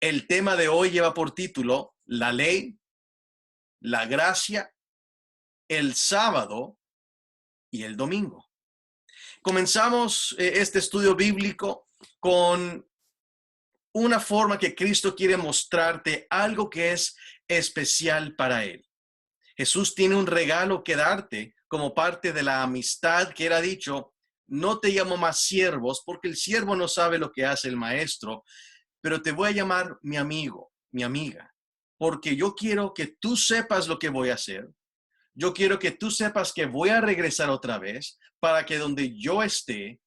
El tema de hoy lleva por título La ley, la gracia, el sábado y el domingo. Comenzamos este estudio bíblico con una forma que Cristo quiere mostrarte algo que es especial para Él. Jesús tiene un regalo que darte como parte de la amistad que Él ha dicho: no te llamo más siervos porque el siervo no sabe lo que hace el maestro, pero te voy a llamar mi amigo, mi amiga, porque yo quiero que tú sepas lo que voy a hacer. Yo quiero que tú sepas que voy a regresar otra vez para que donde yo esté,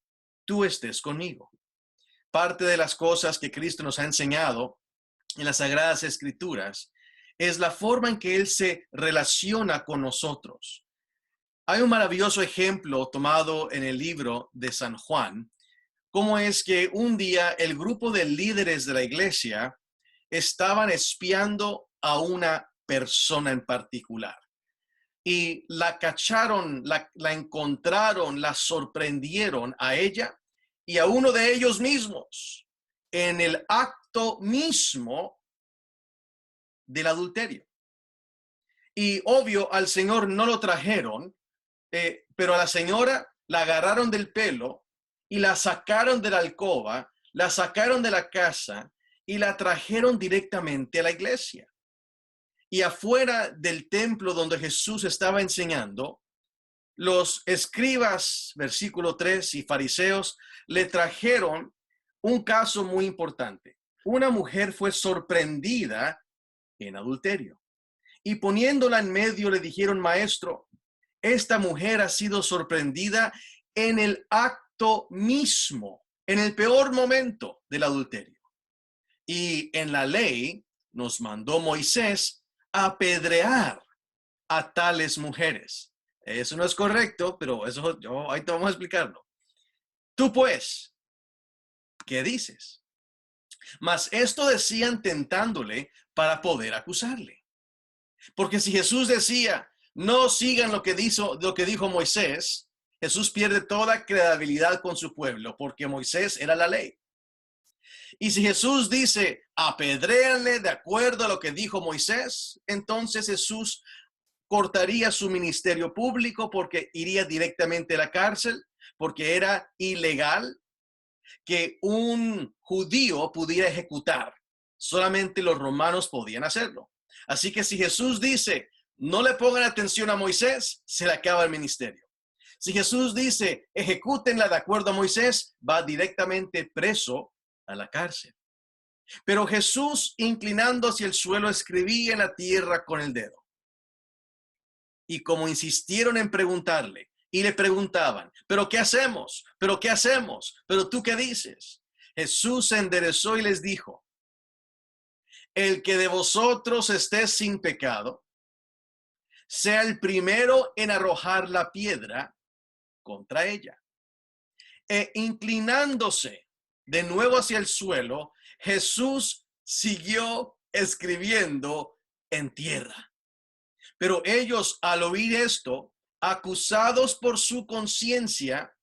tú estés conmigo. Parte de las cosas que Cristo nos ha enseñado en las Sagradas Escrituras es la forma en que Él se relaciona con nosotros. Hay un maravilloso ejemplo tomado en el libro de San Juan, cómo es que un día el grupo de líderes de la iglesia estaban espiando a una persona en particular. Y la cacharon, la encontraron, la sorprendieron a ella y a uno de ellos mismos en el acto mismo del adulterio. Y obvio, al Señor no lo trajeron, pero a la señora la agarraron del pelo y la sacaron de la alcoba, la sacaron de la casa y la trajeron directamente a la iglesia. Y afuera del templo donde Jesús estaba enseñando, los escribas, versículo 3, y fariseos le trajeron un caso muy importante. Una mujer fue sorprendida en adulterio. Y poniéndola en medio le dijeron: maestro, esta mujer ha sido sorprendida en el acto mismo, en el peor momento del adulterio. Y en la ley nos mandó Moisés apedrear a tales mujeres. Eso no es correcto, pero eso ahí te vamos a explicarlo. Tú pues, ¿qué dices? Mas esto decían tentándole para poder acusarle. Porque si Jesús decía: no sigan lo que dijo Moisés, Jesús pierde toda credibilidad con su pueblo, porque Moisés era la ley. Y si Jesús dice: apedréanle de acuerdo a lo que dijo Moisés, entonces Jesús cortaría su ministerio público porque iría directamente a la cárcel, porque era ilegal que un judío pudiera ejecutar. Solamente los romanos podían hacerlo. Así que si Jesús dice: no le pongan atención a Moisés, se le acaba el ministerio. Si Jesús dice: ejecútenla de acuerdo a Moisés, va directamente preso a la cárcel. Pero Jesús, inclinando hacia el suelo, escribía en la tierra con el dedo. Y como insistieron en preguntarle, y le preguntaban: ¿pero qué hacemos? ¿pero qué hacemos? ¿pero tú qué dices? Jesús se enderezó y les dijo: el que de vosotros esté sin pecado, sea el primero en arrojar la piedra contra ella. E inclinándose de nuevo hacia el suelo, Jesús siguió escribiendo en tierra. Pero ellos, al oír esto, acusados por su conciencia,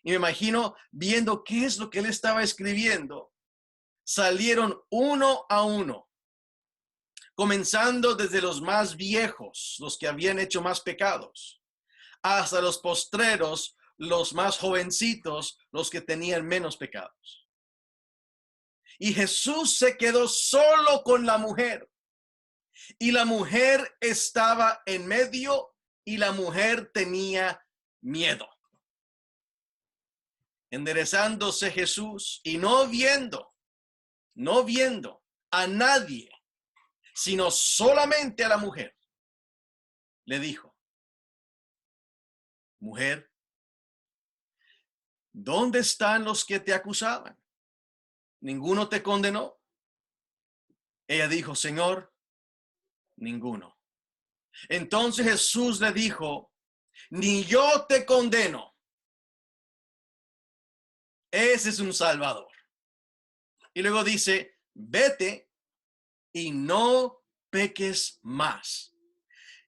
y me imagino viendo qué es lo que él estaba escribiendo, salieron uno a uno, comenzando desde los más viejos, los que habían hecho más pecados, hasta los postreros, los más jovencitos, los que tenían menos pecados. Y Jesús se quedó solo con la mujer. Y la mujer estaba en medio y la mujer tenía miedo. Enderezándose Jesús y no viendo a nadie, sino solamente a la mujer, le dijo: mujer, ¿dónde están los que te acusaban? ¿Ninguno te condenó? Ella dijo: Señor, ninguno. Entonces Jesús le dijo: ni yo te condeno. Ese es un Salvador. Y luego dice: vete y no peques más.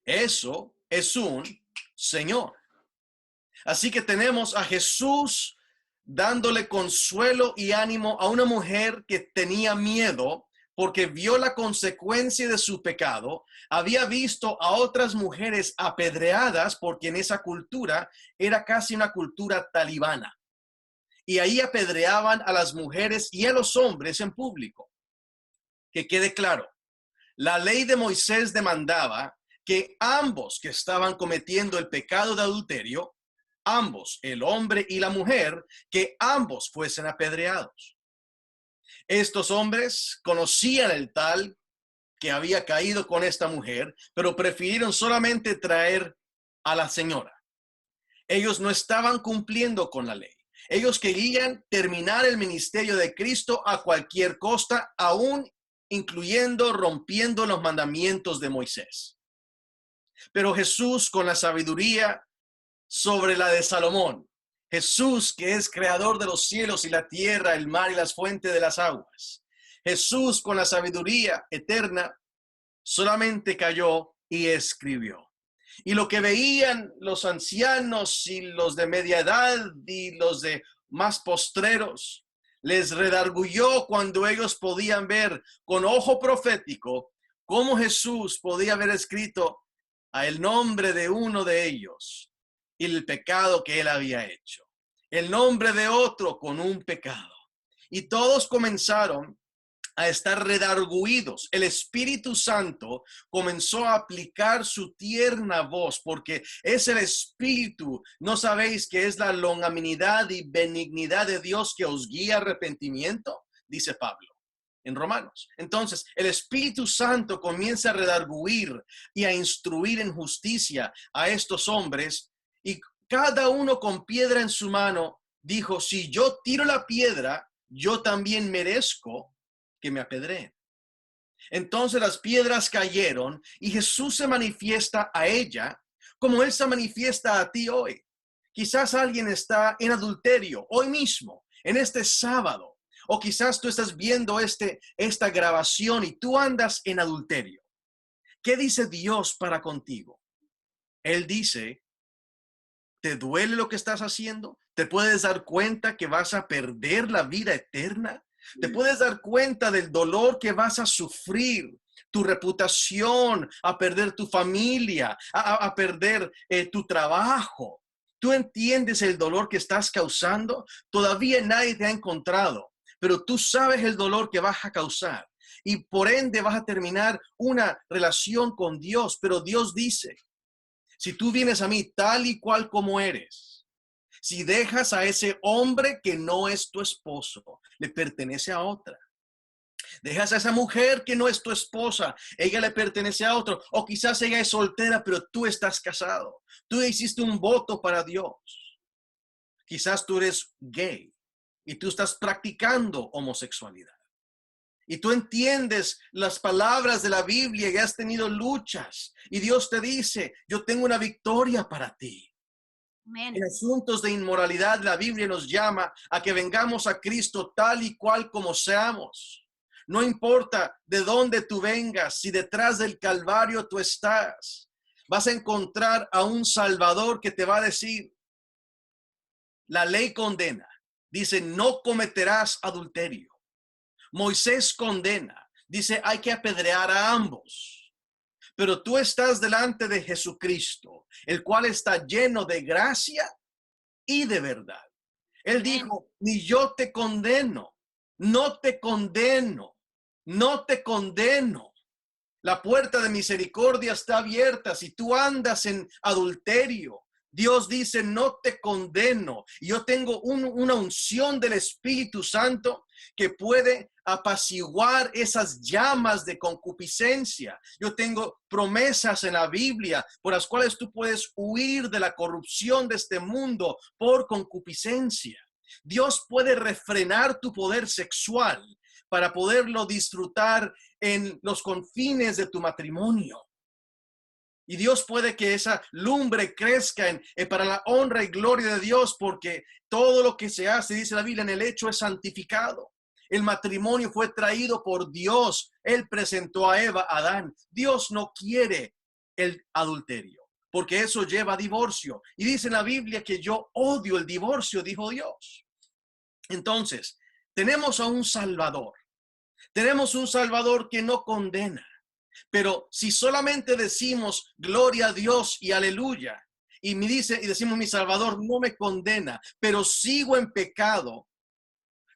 Eso es un Señor. Así que tenemos a Jesús dándole consuelo y ánimo a una mujer que tenía miedo porque vio la consecuencia de su pecado, había visto a otras mujeres apedreadas, porque en esa cultura era casi una cultura talibana. Y ahí apedreaban a las mujeres y a los hombres en público. Que quede claro, la ley de Moisés demandaba que ambos que estaban cometiendo el pecado de adulterio, ambos, el hombre y la mujer, que ambos fuesen apedreados. Estos hombres conocían el tal que había caído con esta mujer, pero prefirieron solamente traer a la señora. Ellos no estaban cumpliendo con la ley. Ellos querían terminar el ministerio de Cristo a cualquier costa, aún incluyendo rompiendo los mandamientos de Moisés. Pero Jesús, con la sabiduría sobre la de Salomón, Jesús, que es creador de los cielos y la tierra, el mar y las fuentes de las aguas, Jesús, con la sabiduría eterna, solamente cayó y escribió. Y lo que veían los ancianos y los de media edad y los de más postreros, les redarguyó cuando ellos podían ver con ojo profético cómo Jesús podía haber escrito a el nombre de uno de ellos y el pecado que él había hecho, el nombre de otro con un pecado. Y todos comenzaron a estar redarguidos. El Espíritu Santo comenzó a aplicar su tierna voz, porque es el Espíritu, ¿no sabéis que es la longanimidad y benignidad de Dios que os guía a arrepentimiento? Dice Pablo en Romanos. Entonces, el Espíritu Santo comienza a redarguir y a instruir en justicia a estos hombres, y cada uno con piedra en su mano dijo: si yo tiro la piedra, yo también merezco que me apedreen. Entonces las piedras cayeron y Jesús se manifiesta a ella como Él se manifiesta a ti hoy. Quizás alguien está en adulterio hoy mismo, en este sábado, o quizás tú estás viendo esta grabación y tú andas en adulterio. ¿Qué dice Dios para contigo? Él dice: ¿te duele lo que estás haciendo? ¿Te puedes dar cuenta que vas a perder la vida eterna? ¿Te puedes dar cuenta del dolor que vas a sufrir? Tu reputación, a perder tu familia, a perder tu trabajo. ¿Tú entiendes el dolor que estás causando? Todavía nadie te ha encontrado, pero tú sabes el dolor que vas a causar. Y por ende vas a terminar una relación con Dios. Pero Dios dice: si tú vienes a mí tal y cual como eres, si dejas a ese hombre que no es tu esposo, le pertenece a otra. Dejas a esa mujer que no es tu esposa, ella le pertenece a otro. O quizás ella es soltera, pero tú estás casado. Tú hiciste un voto para Dios. Quizás tú eres gay y tú estás practicando homosexualidad. Y tú entiendes las palabras de la Biblia y has tenido luchas. Y Dios te dice: yo tengo una victoria para ti. Amén. En asuntos de inmoralidad, la Biblia nos llama a que vengamos a Cristo tal y cual como seamos. No importa de dónde tú vengas, si detrás del Calvario tú estás, vas a encontrar a un Salvador que te va a decir: la ley condena. Dice: no cometerás adulterio. Moisés condena. Dice: hay que apedrear a ambos. Pero tú estás delante de Jesucristo, el cual está lleno de gracia y de verdad. Él dijo: ni yo te condeno, no te condeno, no te condeno. La puerta de misericordia está abierta. Si tú andas en adulterio, Dios dice: no te condeno. Y yo tengo una unción del Espíritu Santo que puede apaciguar esas llamas de concupiscencia. Yo tengo promesas en la Biblia por las cuales tú puedes huir de la corrupción de este mundo por concupiscencia. Dios puede refrenar tu poder sexual para poderlo disfrutar en los confines de tu matrimonio. Y Dios puede que esa lumbre crezca para la honra y gloria de Dios, porque todo lo que se hace, dice la Biblia, en el hecho es santificado. El matrimonio fue traído por Dios. Él presentó a Eva, a Adán. Dios no quiere el adulterio, porque eso lleva a divorcio. Y dice en la Biblia que yo odio el divorcio, dijo Dios. Entonces, tenemos a un Salvador Tenemos un Salvador que no condena. Pero si solamente decimos gloria a Dios y aleluya, y decimos mi Salvador no me condena, pero sigo en pecado,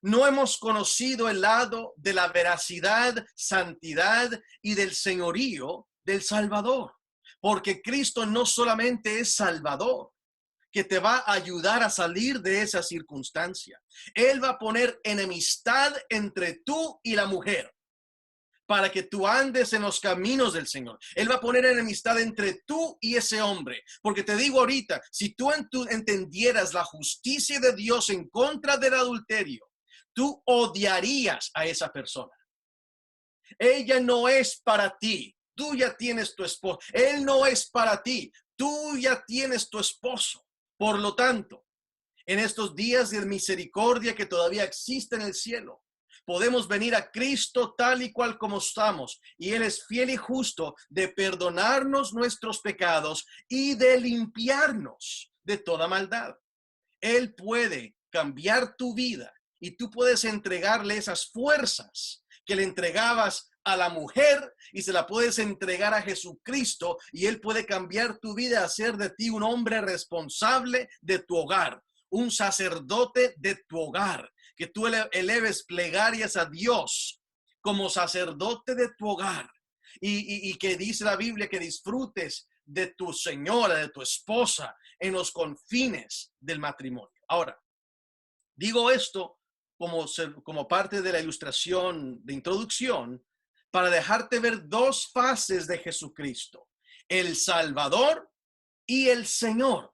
no hemos conocido el lado de la veracidad, santidad y del señorío del Salvador. Porque Cristo no solamente es Salvador, que te va a ayudar a salir de esa circunstancia. Él va a poner enemistad entre tú y la mujer para que tú andes en los caminos del Señor. Él va a poner enemistad entre tú y ese hombre. Porque te digo ahorita, si tú entendieras la justicia de Dios en contra del adulterio, tú odiarías a esa persona. Ella no es para ti. Tú ya tienes tu esposo. Él no es para ti. Tú ya tienes tu esposo. Por lo tanto, en estos días de misericordia que todavía existe en el cielo, podemos venir a Cristo tal y cual como estamos, y Él es fiel y justo de perdonarnos nuestros pecados y de limpiarnos de toda maldad. Él puede cambiar tu vida y tú puedes entregarle esas fuerzas que le entregabas a la mujer y se la puedes entregar a Jesucristo, y Él puede cambiar tu vida, hacer de ti un hombre responsable de tu hogar, un sacerdote de tu hogar, que tú eleves plegarias a Dios como sacerdote de tu hogar, y que dice la Biblia que disfrutes de tu señora, de tu esposa en los confines del matrimonio. Ahora, digo esto como parte de la ilustración de introducción para dejarte ver dos fases de Jesucristo: el Salvador y el Señor.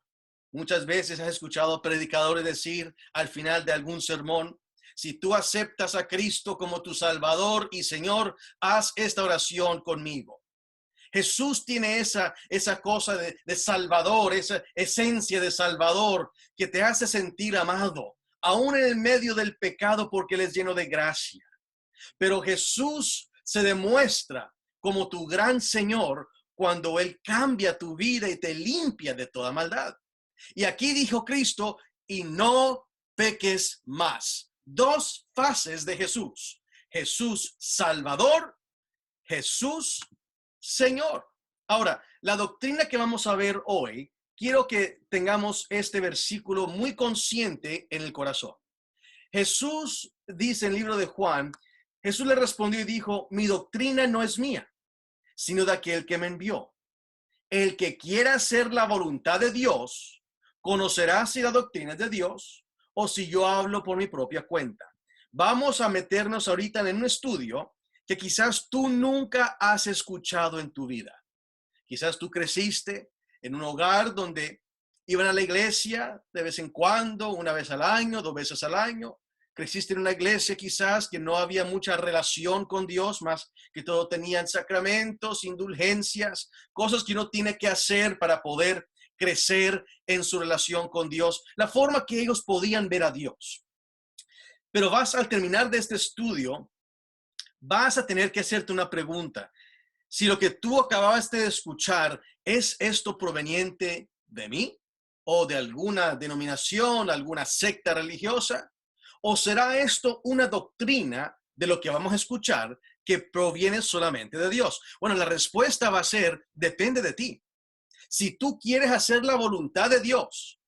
Muchas veces has escuchado predicadores decir al final de algún sermón: si tú aceptas a Cristo como tu Salvador y Señor, haz esta oración conmigo. Jesús tiene esa cosa de Salvador, esa esencia de Salvador que te hace sentir amado, aún en el medio del pecado, porque Él es lleno de gracia. Pero Jesús se demuestra como tu gran Señor cuando Él cambia tu vida y te limpia de toda maldad. Y aquí dijo Cristo: y no peques más. Dos fases de Jesús: Jesús Salvador, Jesús Señor. Ahora, la doctrina que vamos a ver hoy, quiero que tengamos este versículo muy consciente en el corazón. Jesús dice en el libro de Juan, Jesús le respondió y dijo: mi doctrina no es mía, sino de aquel que me envió. El que quiera hacer la voluntad de Dios, conocerá si la doctrina es de Dios o si yo hablo por mi propia cuenta. Vamos a meternos ahorita en un estudio que quizás tú nunca has escuchado en tu vida. Quizás tú creciste en un hogar donde iban a la iglesia de vez en cuando, una vez al año, 2 veces al año. Creciste en una iglesia quizás que no había mucha relación con Dios, más que todo tenían sacramentos, indulgencias, cosas que uno tiene que hacer para poder crecer en su relación con Dios, la forma que ellos podían ver a Dios. Pero al terminar de este estudio, vas a tener que hacerte una pregunta. Si lo que tú acabaste de escuchar, ¿es esto proveniente de mí o de alguna denominación, alguna secta religiosa? ¿O será esto una doctrina de lo que vamos a escuchar que proviene solamente de Dios? Bueno, la respuesta va a ser: depende de ti. Si tú quieres hacer la voluntad de Dios,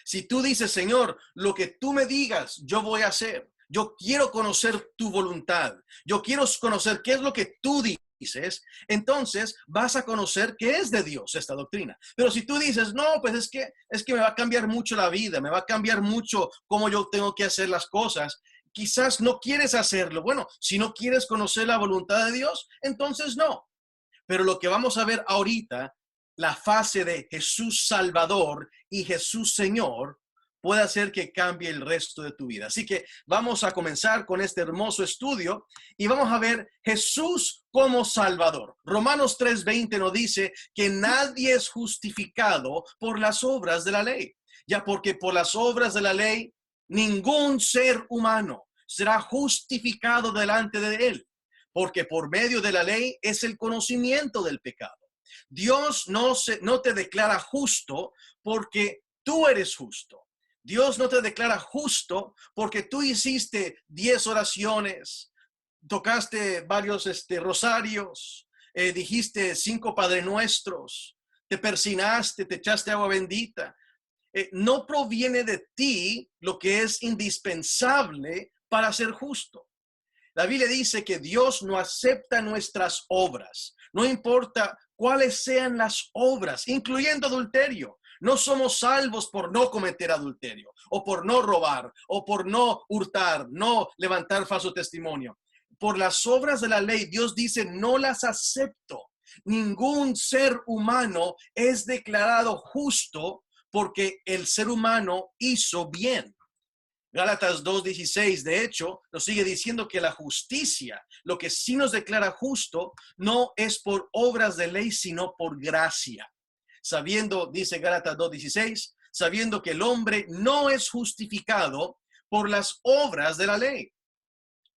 si tú dices: Señor, lo que tú me digas, yo voy a hacer. Yo quiero conocer tu voluntad. Yo quiero conocer qué es lo que tú dices. Entonces vas a conocer que es de Dios esta doctrina. Pero si tú dices: no, pues es que me va a cambiar mucho la vida, me va a cambiar mucho cómo yo tengo que hacer las cosas, quizás no quieres hacerlo. Bueno, si no quieres conocer la voluntad de Dios, entonces no. Pero lo que vamos a ver ahorita, la fase de Jesús Salvador y Jesús Señor, puede hacer que cambie el resto de tu vida. Así que vamos a comenzar con este hermoso estudio y vamos a ver Jesús como Salvador. Romanos 3:20 nos dice que nadie es justificado por las obras de la ley, ya porque por las obras de la ley ningún ser humano será justificado delante de él, porque por medio de la ley es el conocimiento del pecado. Dios no te declara justo porque tú eres justo. Dios no te declara justo porque tú hiciste 10 oraciones, tocaste varios rosarios, dijiste 5 Padre Nuestros, te persinaste, te echaste agua bendita. No proviene de ti lo que es indispensable para ser justo. La Biblia dice que Dios no acepta nuestras obras, no importa cuáles sean las obras, incluyendo adulterio. No somos salvos por no cometer adulterio, o por no robar, o por no hurtar, no levantar falso testimonio. Por las obras de la ley, Dios dice, no las acepto. Ningún ser humano es declarado justo porque el ser humano hizo bien. Gálatas 2:16, de hecho, nos sigue diciendo que la justicia, lo que sí nos declara justo, no es por obras de ley, sino por gracia. Sabiendo, dice Gálatas 2:16, sabiendo que el hombre no es justificado por las obras de la ley.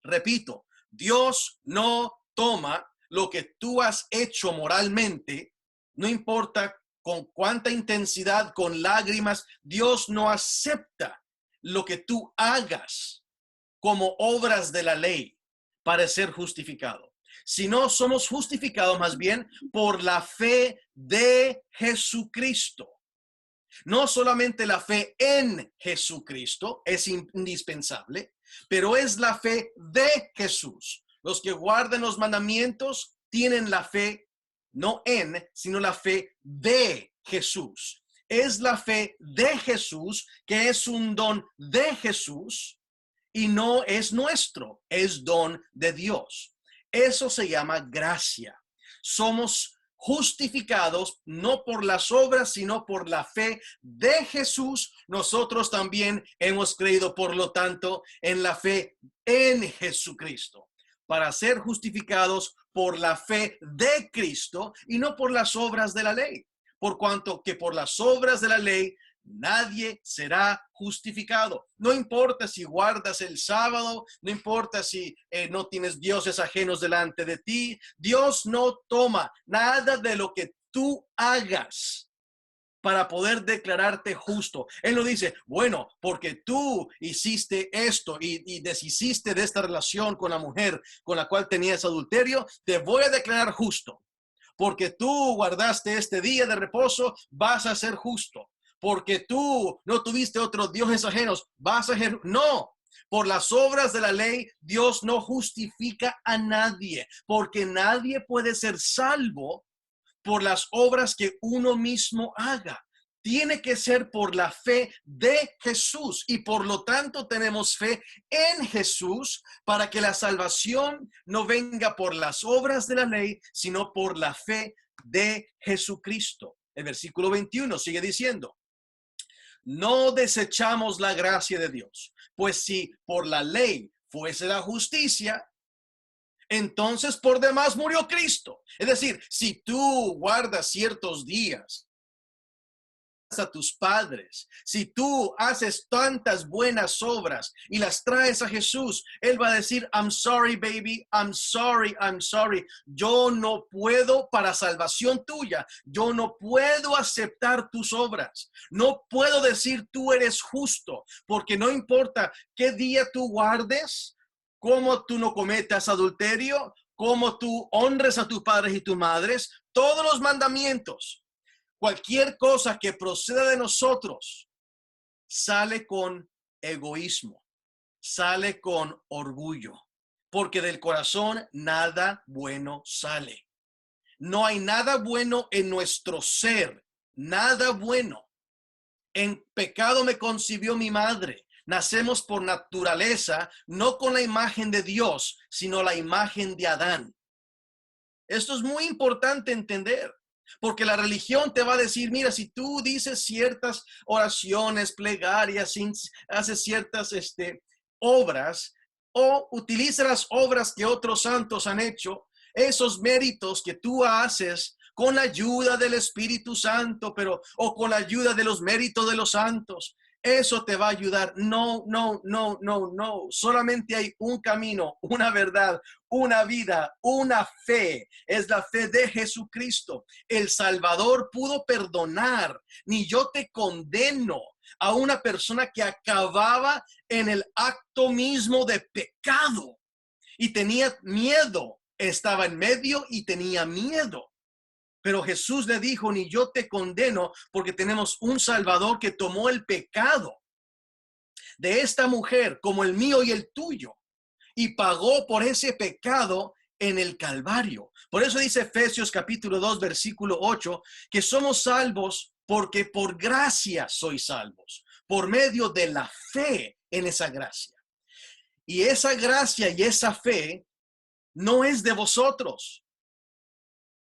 Repito, Dios no toma lo que tú has hecho moralmente, no importa con cuánta intensidad, con lágrimas, Dios no acepta lo que tú hagas como obras de la ley para ser justificado. Si no, somos justificados más bien por la fe de Jesucristo. No solamente la fe en Jesucristo es indispensable, pero es la fe de Jesús. Los que guardan los mandamientos tienen la fe no en, sino la fe de Jesús. Es la fe de Jesús, que es un don de Jesús y no es nuestro, es don de Dios. Eso se llama gracia. Somos justificados no por las obras, sino por la fe de Jesús. Nosotros también hemos creído, por lo tanto, en la fe en Jesucristo, para ser justificados por la fe de Cristo y no por las obras de la ley. Por cuanto que por las obras de la ley nadie será justificado. No importa si guardas el sábado, no importa si no tienes dioses ajenos delante de ti. Dios no toma nada de lo que tú hagas para poder declararte justo. Él no dice, bueno, porque tú hiciste esto y deshiciste de esta relación con la mujer con la cual tenías adulterio, te voy a declarar justo. Porque tú guardaste este día de reposo, vas a ser justo. Porque tú no tuviste otros dioses ajenos, vas a ser... No, por las obras de la ley, Dios no justifica a nadie, porque nadie puede ser salvo por las obras que uno mismo haga. Tiene que ser por la fe de Jesús y por lo tanto tenemos fe en Jesús para que la salvación no venga por las obras de la ley, sino por la fe de Jesucristo. El versículo 21 sigue diciendo, no desechamos la gracia de Dios, pues si por la ley fuese la justicia, entonces por demás murió Cristo. Es decir, si tú guardas ciertos días a tus padres, si tú haces tantas buenas obras y las traes a Jesús, Él va a decir, I'm sorry, baby, I'm sorry. Yo no puedo para salvación tuya, yo no puedo aceptar tus obras, no puedo decir tú eres justo, porque no importa qué día tú guardes, cómo tú no cometas adulterio, cómo tú honres a tus padres y tus madres, todos los mandamientos. Cualquier cosa que proceda de nosotros sale con egoísmo, sale con orgullo, porque del corazón nada bueno sale. No hay nada bueno en nuestro ser, nada bueno. En pecado me concibió mi madre. Nacemos por naturaleza, no con la imagen de Dios, sino la imagen de Adán. Esto es muy importante entender. Porque la religión te va a decir, mira, si tú dices ciertas oraciones, plegarias, haces ciertas obras o utilizas las obras que otros santos han hecho, esos méritos que tú haces con la ayuda del Espíritu Santo, o con la ayuda de los méritos de los santos, eso te va a ayudar. No. Solamente hay un camino, una verdad, una vida, una fe. Es la fe de Jesucristo. El Salvador pudo perdonar. Ni yo te condeno a una persona que acababa en el acto mismo de pecado. y tenía miedo. Estaba en medio y tenía miedo. Pero Jesús le dijo, ni yo te condeno, porque tenemos un Salvador que tomó el pecado de esta mujer como el mío y el tuyo, y pagó por ese pecado en el Calvario. Por eso dice Efesios capítulo 2, versículo 8, que somos salvos porque por gracia sois salvos, por medio de la fe en esa gracia. Y esa gracia y esa fe no es de vosotros,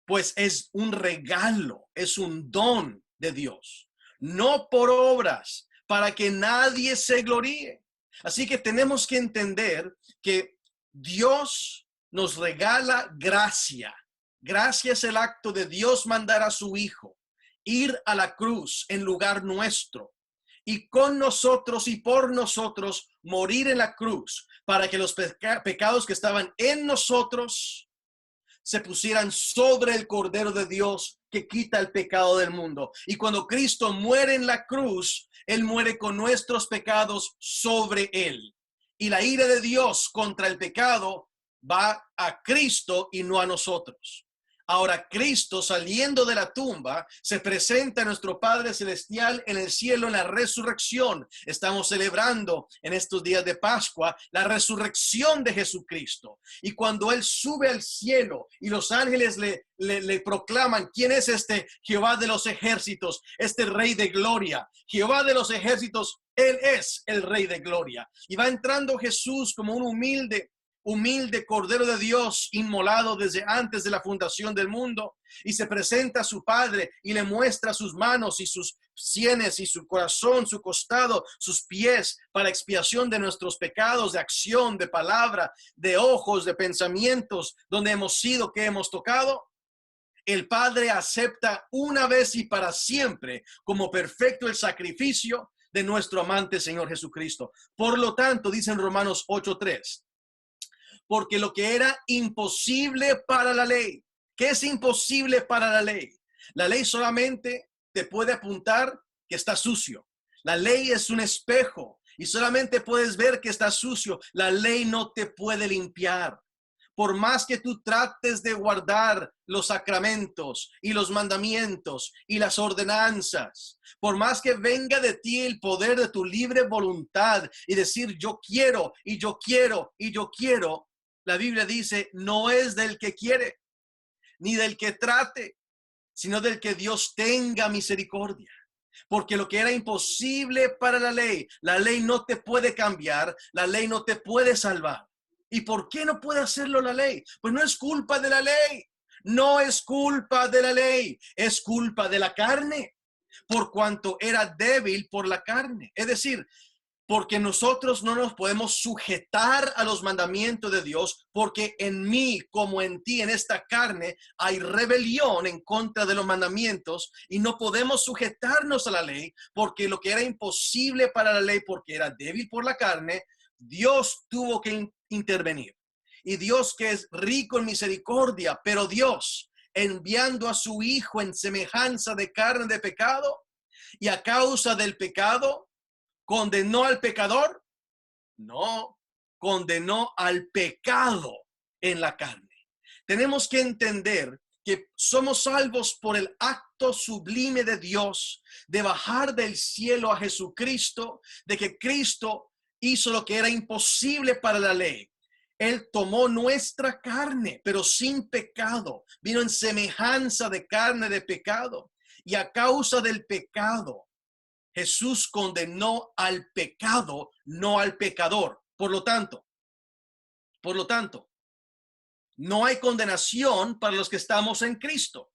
pues es un regalo, es un don de Dios, no por obras, para que nadie se gloríe. Así que tenemos que entender que Dios nos regala gracia. Gracia es el acto de Dios mandar a su Hijo, ir a la cruz en lugar nuestro, y con nosotros y por nosotros morir en la cruz, para que los pecados que estaban en nosotros se pusieran sobre el Cordero de Dios que quita el pecado del mundo. Y cuando Cristo muere en la cruz, Él muere con nuestros pecados sobre Él. Y la ira de Dios contra el pecado va a Cristo y no a nosotros. Ahora Cristo, saliendo de la tumba, se presenta a nuestro Padre Celestial en el cielo en la resurrección. Estamos celebrando en estos días de Pascua la resurrección de Jesucristo. Y cuando Él sube al cielo y los ángeles le proclaman, ¿quién es este Jehová de los ejércitos? Este Rey de gloria. Jehová de los ejércitos, Él es el Rey de gloria. Y va entrando Jesús como un humilde Cordero de Dios, inmolado desde antes de la fundación del mundo, y se presenta a su Padre y le muestra sus manos y sus sienes y su corazón, su costado, sus pies, para expiación de nuestros pecados, de acción, de palabra, de ojos, de pensamientos, donde hemos sido, que hemos tocado. El Padre acepta una vez y para siempre como perfecto el sacrificio de nuestro amante Señor Jesucristo. Por lo tanto, dice en Romanos 8:3, porque lo que era imposible para la ley, ¿qué es imposible para la ley? La ley solamente te puede apuntar que está sucio. La ley es un espejo y solamente puedes ver que está sucio. La ley no te puede limpiar. Por más que tú trates de guardar los sacramentos y los mandamientos y las ordenanzas, por más que venga de ti el poder de tu libre voluntad y decir yo quiero y yo quiero y yo quiero, la Biblia dice, no es del que quiere, ni del que trate, sino del que Dios tenga misericordia. Porque lo que era imposible para la ley no te puede cambiar, la ley no te puede salvar. ¿Y por qué no puede hacerlo la ley? Pues no es culpa de la ley, no es culpa de la ley, es culpa de la carne, por cuanto era débil por la carne. Es decir, porque nosotros no nos podemos sujetar a los mandamientos de Dios, porque en mí como en ti, en esta carne, hay rebelión en contra de los mandamientos y no podemos sujetarnos a la ley, porque lo que era imposible para la ley, porque era débil por la carne, Dios tuvo que intervenir. Y Dios, que es rico en misericordia, pero Dios, enviando a su Hijo en semejanza de carne de pecado, y a causa del pecado, ¿condenó al pecador? No, condenó al pecado en la carne. Tenemos que entender que somos salvos por el acto sublime de Dios de bajar del cielo a Jesucristo, de que Cristo hizo lo que era imposible para la ley. Él tomó nuestra carne, pero sin pecado. Vino en semejanza de carne de pecado. Y a causa del pecado, Jesús condenó al pecado, no al pecador. Por lo tanto, no hay condenación para los que estamos en Cristo,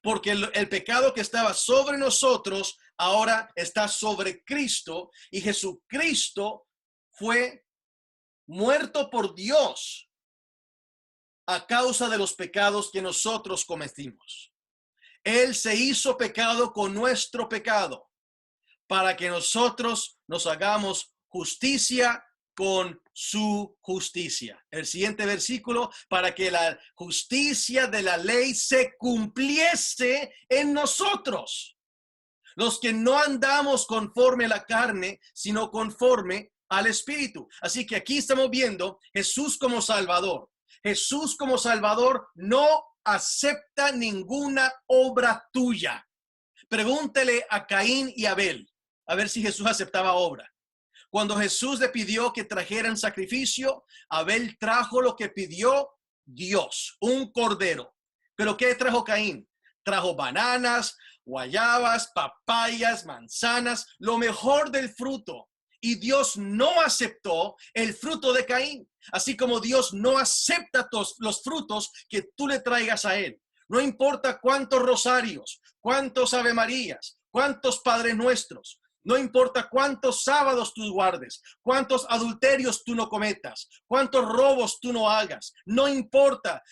porque el pecado que estaba sobre nosotros ahora está sobre Cristo, y Jesucristo fue muerto por Dios a causa de los pecados que nosotros cometimos. Él se hizo pecado con nuestro pecado, para que nosotros nos hagamos justicia con su justicia. El siguiente versículo, para que la justicia de la ley se cumpliese en nosotros, los que no andamos conforme a la carne, sino conforme al Espíritu. Así que aquí estamos viendo Jesús como Salvador. Jesús como Salvador no acepta ninguna obra tuya. Pregúntele a Caín y Abel a ver si Jesús aceptaba obra. Cuando Jesús le pidió que trajeran sacrificio, Abel trajo lo que pidió Dios, un cordero. ¿Pero qué trajo Caín? Trajo bananas, guayabas, papayas, manzanas, lo mejor del fruto. Y Dios no aceptó el fruto de Caín, así como Dios no acepta los frutos que tú le traigas a él. No importa cuántos rosarios, cuántos Ave Marías, cuántos Padres Nuestros, no importa cuántos sábados tú guardes, cuántos adulterios tú no cometas, cuántos robos tú no hagas, no importa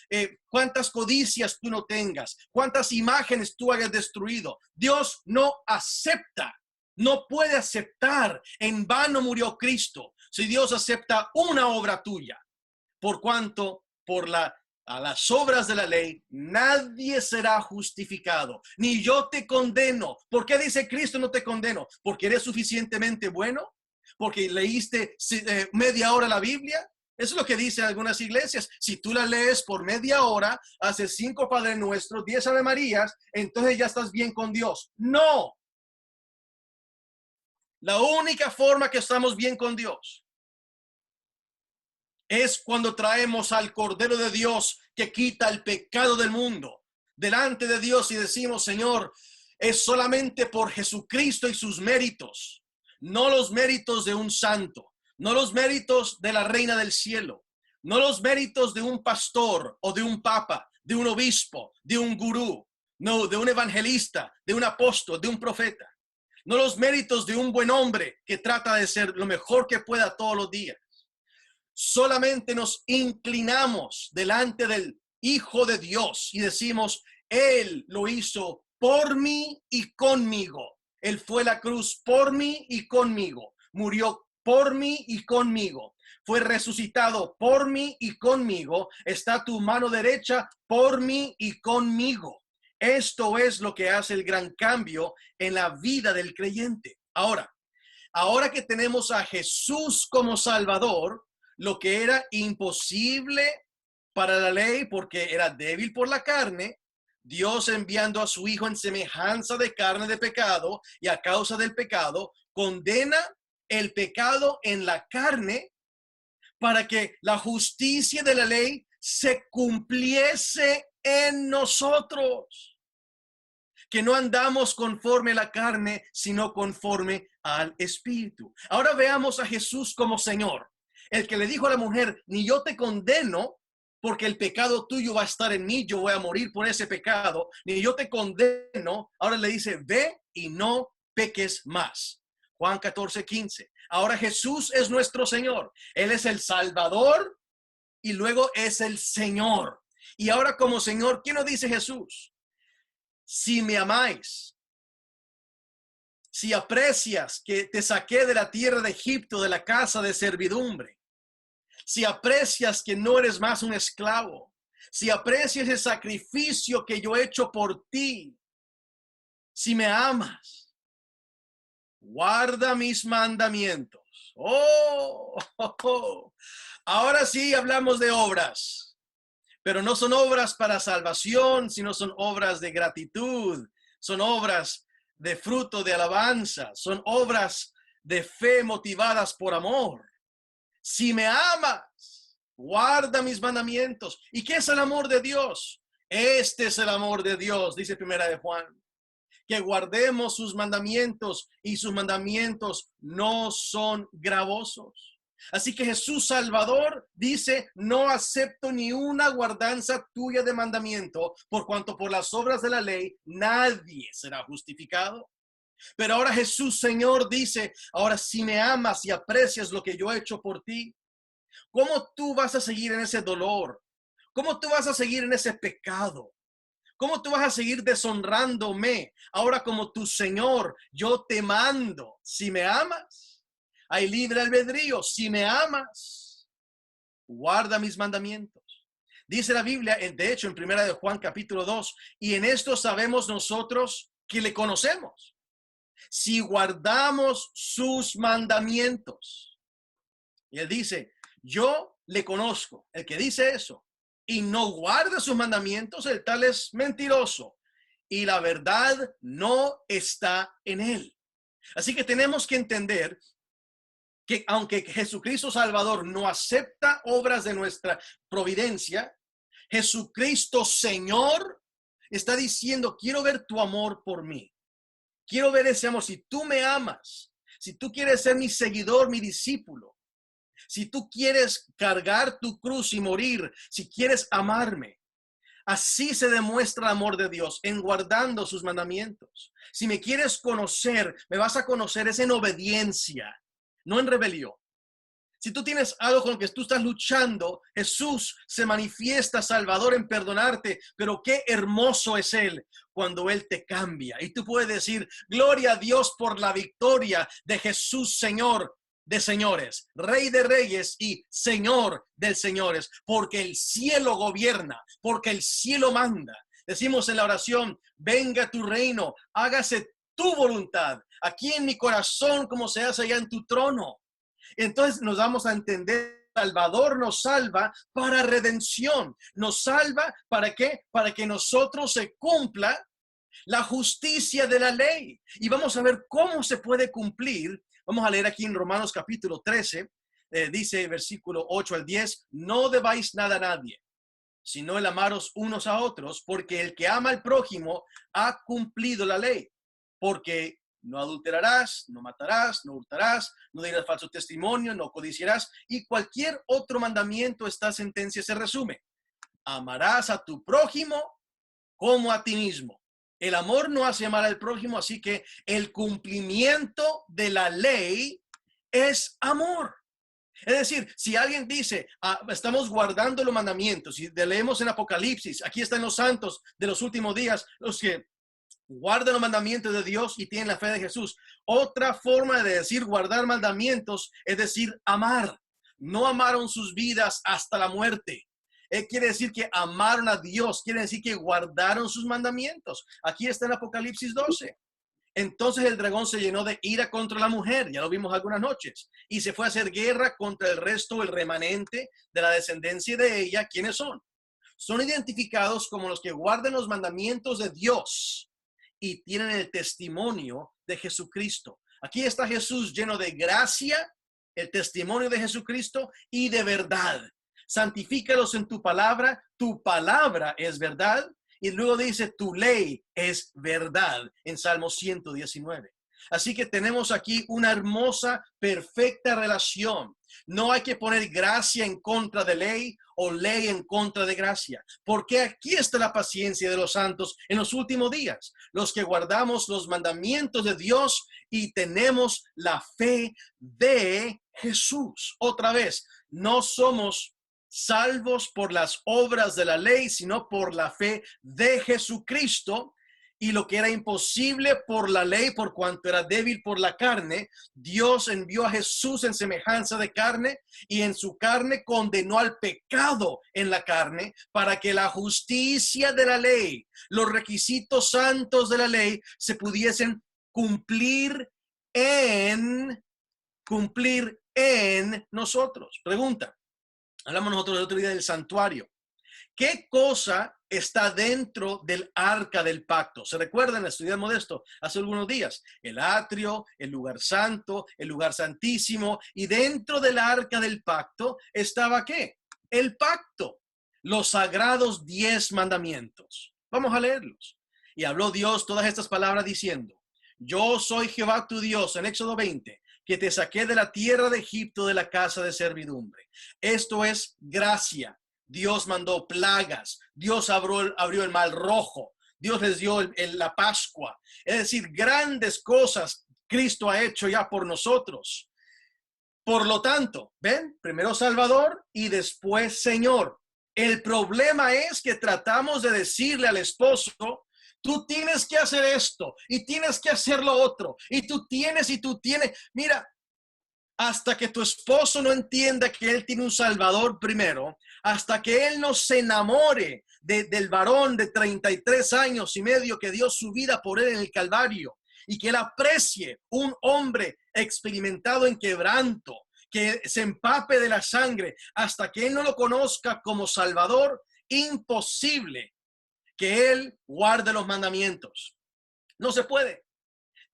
cuántas codicias tú no tengas, cuántas imágenes tú hayas destruido. Dios no acepta, no puede aceptar. En vano murió Cristo si Dios acepta una obra tuya, por cuanto a las obras de la ley nadie será justificado, ni yo te condeno. ¿Por qué dice Cristo no te condeno? ¿Porque eres suficientemente bueno? ¿Porque leíste media hora la Biblia? Eso es lo que dicen algunas iglesias. Si tú la lees por media hora, haces 5 Padres Nuestros, 10 Ave Marías, entonces ya estás bien con Dios. No. La única forma que estamos bien con Dios es cuando traemos al Cordero de Dios que quita el pecado del mundo delante de Dios y decimos: Señor, es solamente por Jesucristo y sus méritos, no los méritos de un santo, no los méritos de la reina del cielo, no los méritos de un pastor o de un papa, de un obispo, de un gurú, no, de un evangelista, de un apóstol, de un profeta, no los méritos de un buen hombre que trata de ser lo mejor que pueda todos los días. Solamente nos inclinamos delante del Hijo de Dios y decimos: Él lo hizo por mí y conmigo. Él fue a la cruz por mí y conmigo. Murió por mí y conmigo. Fue resucitado por mí y conmigo. Está a tu mano derecha por mí y conmigo. Esto es lo que hace el gran cambio en la vida del creyente. Ahora que tenemos a Jesús como Salvador, lo que era imposible para la ley porque era débil por la carne, Dios enviando a su Hijo en semejanza de carne de pecado y a causa del pecado, condena el pecado en la carne para que la justicia de la ley se cumpliese en nosotros. Que no andamos conforme a la carne, sino conforme al Espíritu. Ahora veamos a Jesús como Señor. El que le dijo a la mujer: ni yo te condeno, porque el pecado tuyo va a estar en mí, yo voy a morir por ese pecado, ni yo te condeno. Ahora le dice: ve y no peques más. Juan 14:15. Ahora Jesús es nuestro Señor. Él es el Salvador y luego es el Señor. Y ahora como Señor, ¿qué nos dice Jesús? Si me amáis, si aprecias que te saqué de la tierra de Egipto, de la casa de servidumbre, si aprecias que no eres más un esclavo, si aprecias el sacrificio que yo he hecho por ti, si me amas, guarda mis mandamientos. Ahora sí hablamos de obras, pero no son obras para salvación, sino son obras de gratitud, son obras de fruto de alabanza, son obras de fe motivadas por amor. Si me amas, guarda mis mandamientos. ¿Y qué es el amor de Dios? Este es el amor de Dios, dice Primera de Juan, que guardemos sus mandamientos, y sus mandamientos no son gravosos. Así que Jesús Salvador dice: no acepto ni una guardanza tuya de mandamiento, por cuanto por las obras de la ley nadie será justificado. Pero ahora Jesús Señor dice: ahora si me amas y aprecias lo que yo he hecho por ti, ¿cómo tú vas a seguir en ese dolor? ¿Cómo tú vas a seguir en ese pecado? ¿Cómo tú vas a seguir deshonrándome? Ahora como tu Señor, yo te mando: si me amas, hay libre albedrío. Si me amas, guarda mis mandamientos. Dice la Biblia, de hecho en Primera de Juan capítulo 2, y en esto sabemos nosotros que le conocemos, si guardamos sus mandamientos. Y él dice, yo le conozco. El que dice eso y no guarda sus mandamientos, el tal es mentiroso y la verdad no está en él. Así que tenemos que entender que aunque Jesucristo Salvador no acepta obras de nuestra providencia, Jesucristo Señor está diciendo, quiero ver tu amor por mí. Quiero ver ese amor. Si tú me amas, si tú quieres ser mi seguidor, mi discípulo, si tú quieres cargar tu cruz y morir, si quieres amarme, así se demuestra el amor de Dios, en guardando sus mandamientos. Si me quieres conocer, me vas a conocer es en obediencia, no en rebelión. Si tú tienes algo con lo que tú estás luchando, Jesús se manifiesta Salvador en perdonarte, pero qué hermoso es Él cuando Él te cambia. Y tú puedes decir, gloria a Dios por la victoria de Jesús, Señor de señores, Rey de reyes y Señor de señores, porque el cielo gobierna, porque el cielo manda. Decimos en la oración, venga tu reino, hágase tu voluntad, aquí en mi corazón como se hace allá en tu trono. Entonces nos vamos a entender, Salvador nos salva para redención. Nos salva ¿para qué? Para que nosotros se cumpla la justicia de la ley. Y vamos a ver cómo se puede cumplir. Vamos a leer aquí en Romanos capítulo 13, dice versículo 8 al 10, no debáis nada a nadie, sino el amaros unos a otros, porque el que ama al prójimo ha cumplido la ley. Porque no adulterarás, no matarás, no hurtarás, no dirás falso testimonio, no codiciarás, y cualquier otro mandamiento, esta sentencia se resume: amarás a tu prójimo como a ti mismo. El amor no hace amar al prójimo, así que el cumplimiento de la ley es amor. Es decir, si alguien dice, estamos guardando los mandamientos, y leemos en Apocalipsis, aquí están los santos de los últimos días, los que guardan los mandamientos de Dios y tienen la fe de Jesús. Otra forma de decir guardar mandamientos es decir amar. No amaron sus vidas hasta la muerte. Quiere decir que amaron a Dios, quiere decir que guardaron sus mandamientos. Aquí está en Apocalipsis 12. Entonces el dragón se llenó de ira contra la mujer, ya lo vimos algunas noches, y se fue a hacer guerra contra el resto, el remanente de la descendencia de ella. ¿Quiénes son? Son identificados como los que guardan los mandamientos de Dios y tienen el testimonio de Jesucristo. Aquí está Jesús lleno de gracia, el testimonio de Jesucristo y de verdad. Santifícalos en tu palabra es verdad. Y luego dice, tu ley es verdad, en Salmo 119. Así que tenemos aquí una hermosa, perfecta relación. No hay que poner gracia en contra de ley o ley en contra de gracia, porque aquí está la paciencia de los santos en los últimos días, los que guardamos los mandamientos de Dios y tenemos la fe de Jesús. Otra vez, no somos salvos por las obras de la ley, sino por la fe de Jesucristo. Y lo que era imposible por la ley, por cuanto era débil por la carne, Dios envió a Jesús en semejanza de carne, y en su carne condenó al pecado en la carne, para que la justicia de la ley, los requisitos santos de la ley, se pudiesen cumplir en nosotros. Pregunta. Hablamos nosotros el otro día del santuario. ¿Qué cosa está dentro del arca del pacto? ¿Se recuerdan? Estudiamos esto hace algunos días. El atrio, el lugar santo, el lugar santísimo. Y dentro del arca del pacto estaba ¿qué? El pacto. Los sagrados 10 mandamientos. Vamos a leerlos. Y habló Dios todas estas palabras diciendo, yo soy Jehová tu Dios, en Éxodo 20, que te saqué de la tierra de Egipto, de la casa de servidumbre. Esto es gracia. Dios mandó plagas. Dios abrió el mar rojo. Dios les dio la Pascua. Es decir, grandes cosas Cristo ha hecho ya por nosotros. Por lo tanto, ¿ven? Primero Salvador y después Señor. El problema es que tratamos de decirle al esposo, tú tienes que hacer esto y tienes que hacer lo otro. Y tú tienes. Mira, hasta que tu esposo no entienda que él tiene un Salvador primero, hasta que él no se enamore del varón de 33 años y medio que dio su vida por él en el Calvario, y que él aprecie un hombre experimentado en quebranto, que se empape de la sangre, hasta que él no lo conozca como Salvador, imposible que él guarde los mandamientos. No se puede.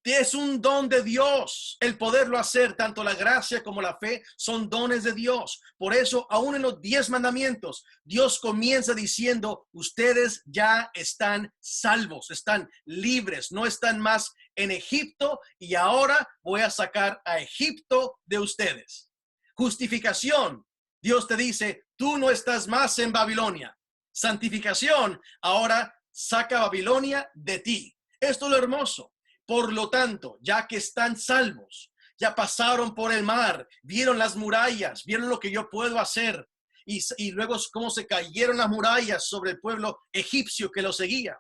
Es un don de Dios el poderlo hacer. Tanto la gracia como la fe son dones de Dios. Por eso, aún en los 10 mandamientos, Dios comienza diciendo: ustedes ya están salvos, están libres, no están más en Egipto, y ahora voy a sacar a Egipto de ustedes. Justificación: Dios te dice: tú no estás más en Babilonia. Santificación: ahora saca Babilonia de ti. Esto es lo hermoso. Por lo tanto, ya que están salvos, ya pasaron por el mar, vieron las murallas, vieron lo que yo puedo hacer, y luego cómo se cayeron las murallas sobre el pueblo egipcio que lo seguía.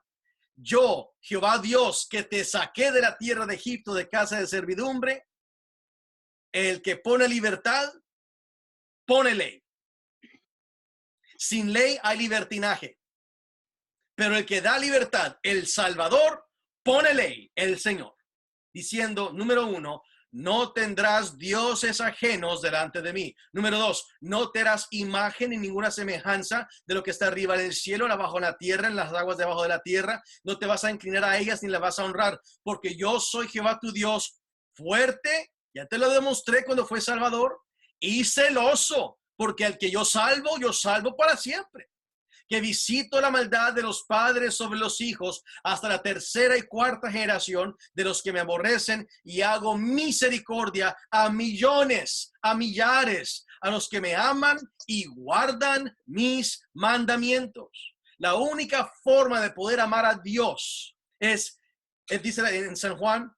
Yo, Jehová Dios, que te saqué de la tierra de Egipto, de casa de servidumbre, el que pone libertad, pone ley. Sin ley hay libertinaje, pero el que da libertad, el Salvador, pone ley, el Señor, diciendo: número 1, no tendrás dioses ajenos delante de mí. Número 2, no te harás imagen ni ninguna semejanza de lo que está arriba en el cielo, abajo en la tierra, en las aguas debajo de la tierra. No te vas a inclinar a ellas ni las vas a honrar, porque yo soy Jehová tu Dios, fuerte, ya te lo demostré cuando fue Salvador, y celoso, porque al que yo salvo para siempre. Que visito la maldad de los padres sobre los hijos hasta la tercera y cuarta generación de los que me aborrecen, y hago misericordia a millones, a millares, a los que me aman y guardan mis mandamientos. La única forma de poder amar a Dios es, dice en San Juan,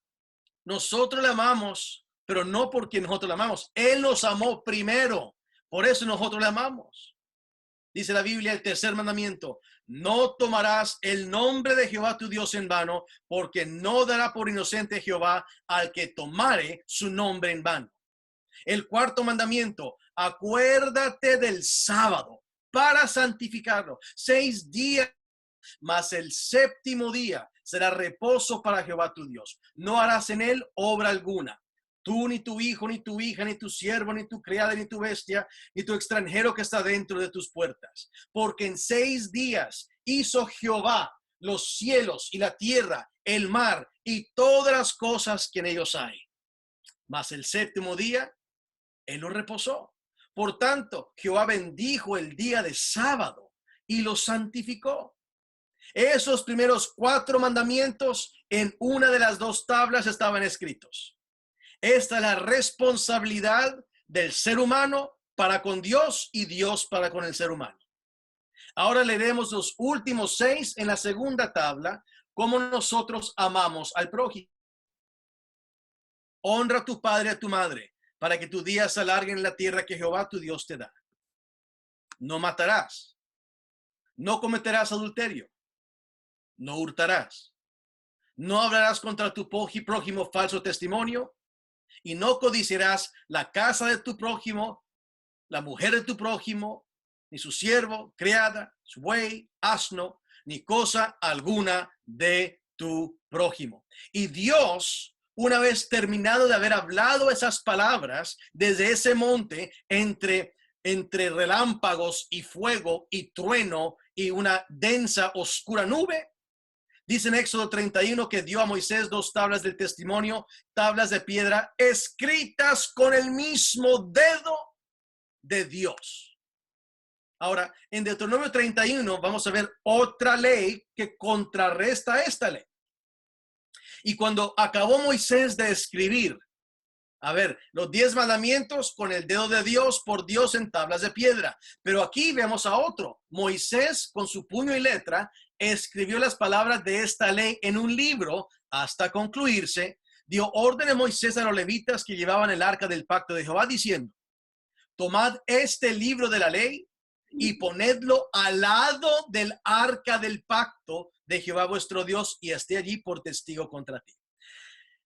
nosotros le amamos, pero no porque nosotros le amamos. Él nos amó primero, por eso nosotros le amamos. Dice la Biblia, el tercer mandamiento: no tomarás el nombre de Jehová tu Dios en vano, porque no dará por inocente Jehová al que tomare su nombre en vano. El cuarto mandamiento: acuérdate del sábado para santificarlo. 6 días, mas el séptimo día será reposo para Jehová tu Dios. No harás en él obra alguna. Tú, ni tu hijo, ni tu hija, ni tu siervo, ni tu criada, ni tu bestia, ni tu extranjero que está dentro de tus puertas. Porque en 6 días hizo Jehová los cielos y la tierra, el mar y todas las cosas que en ellos hay. Mas el séptimo día, él lo reposó. Por tanto, Jehová bendijo el día de sábado y lo santificó. Esos primeros 4 mandamientos en una de las 2 tablas estaban escritos. Esta es la responsabilidad del ser humano para con Dios y Dios para con el ser humano. Ahora leeremos los últimos 6 en la segunda tabla, cómo nosotros amamos al prójimo. Honra a tu padre y a tu madre, para que tus días se alarguen en la tierra que Jehová tu Dios te da. No matarás. No cometerás adulterio. No hurtarás. No hablarás contra tu prójimo falso testimonio. Y no codiciarás la casa de tu prójimo, la mujer de tu prójimo, ni su siervo, criada, su buey, asno, ni cosa alguna de tu prójimo. Y Dios, una vez terminado de haber hablado esas palabras desde ese monte, entre relámpagos y fuego y trueno y una densa oscura nube, dice en Éxodo 31 que dio a Moisés 2 tablas del testimonio, tablas de piedra escritas con el mismo dedo de Dios. Ahora, en Deuteronomio 31 vamos a ver otra ley que contrarresta esta ley. Y cuando acabó Moisés de escribir, los 10 mandamientos con el dedo de Dios por Dios en tablas de piedra. Pero aquí vemos a otro. Moisés, con su puño y letra, escribió las palabras de esta ley en un libro hasta concluirse. Dio orden a Moisés a los levitas que llevaban el arca del pacto de Jehová, diciendo: tomad este libro de la ley y ponedlo al lado del arca del pacto de Jehová vuestro Dios, y esté allí por testigo contra ti.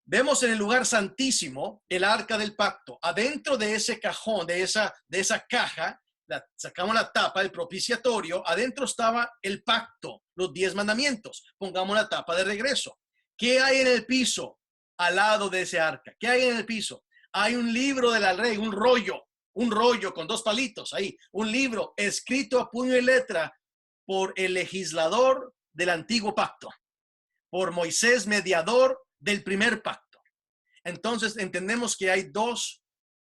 Vemos en el lugar santísimo el arca del pacto. Adentro de ese cajón, de esa caja, sacamos la tapa del propiciatorio. Adentro estaba el pacto, los 10 mandamientos. Pongamos la tapa de regreso. ¿Qué hay en el piso al lado de ese arca? ¿Qué hay en el piso? hay un libro de la ley, un rollo con dos palitos ahí, un libro escrito a puño y letra por el legislador del antiguo pacto, por Moisés, mediador del primer pacto. Entonces entendemos que hay dos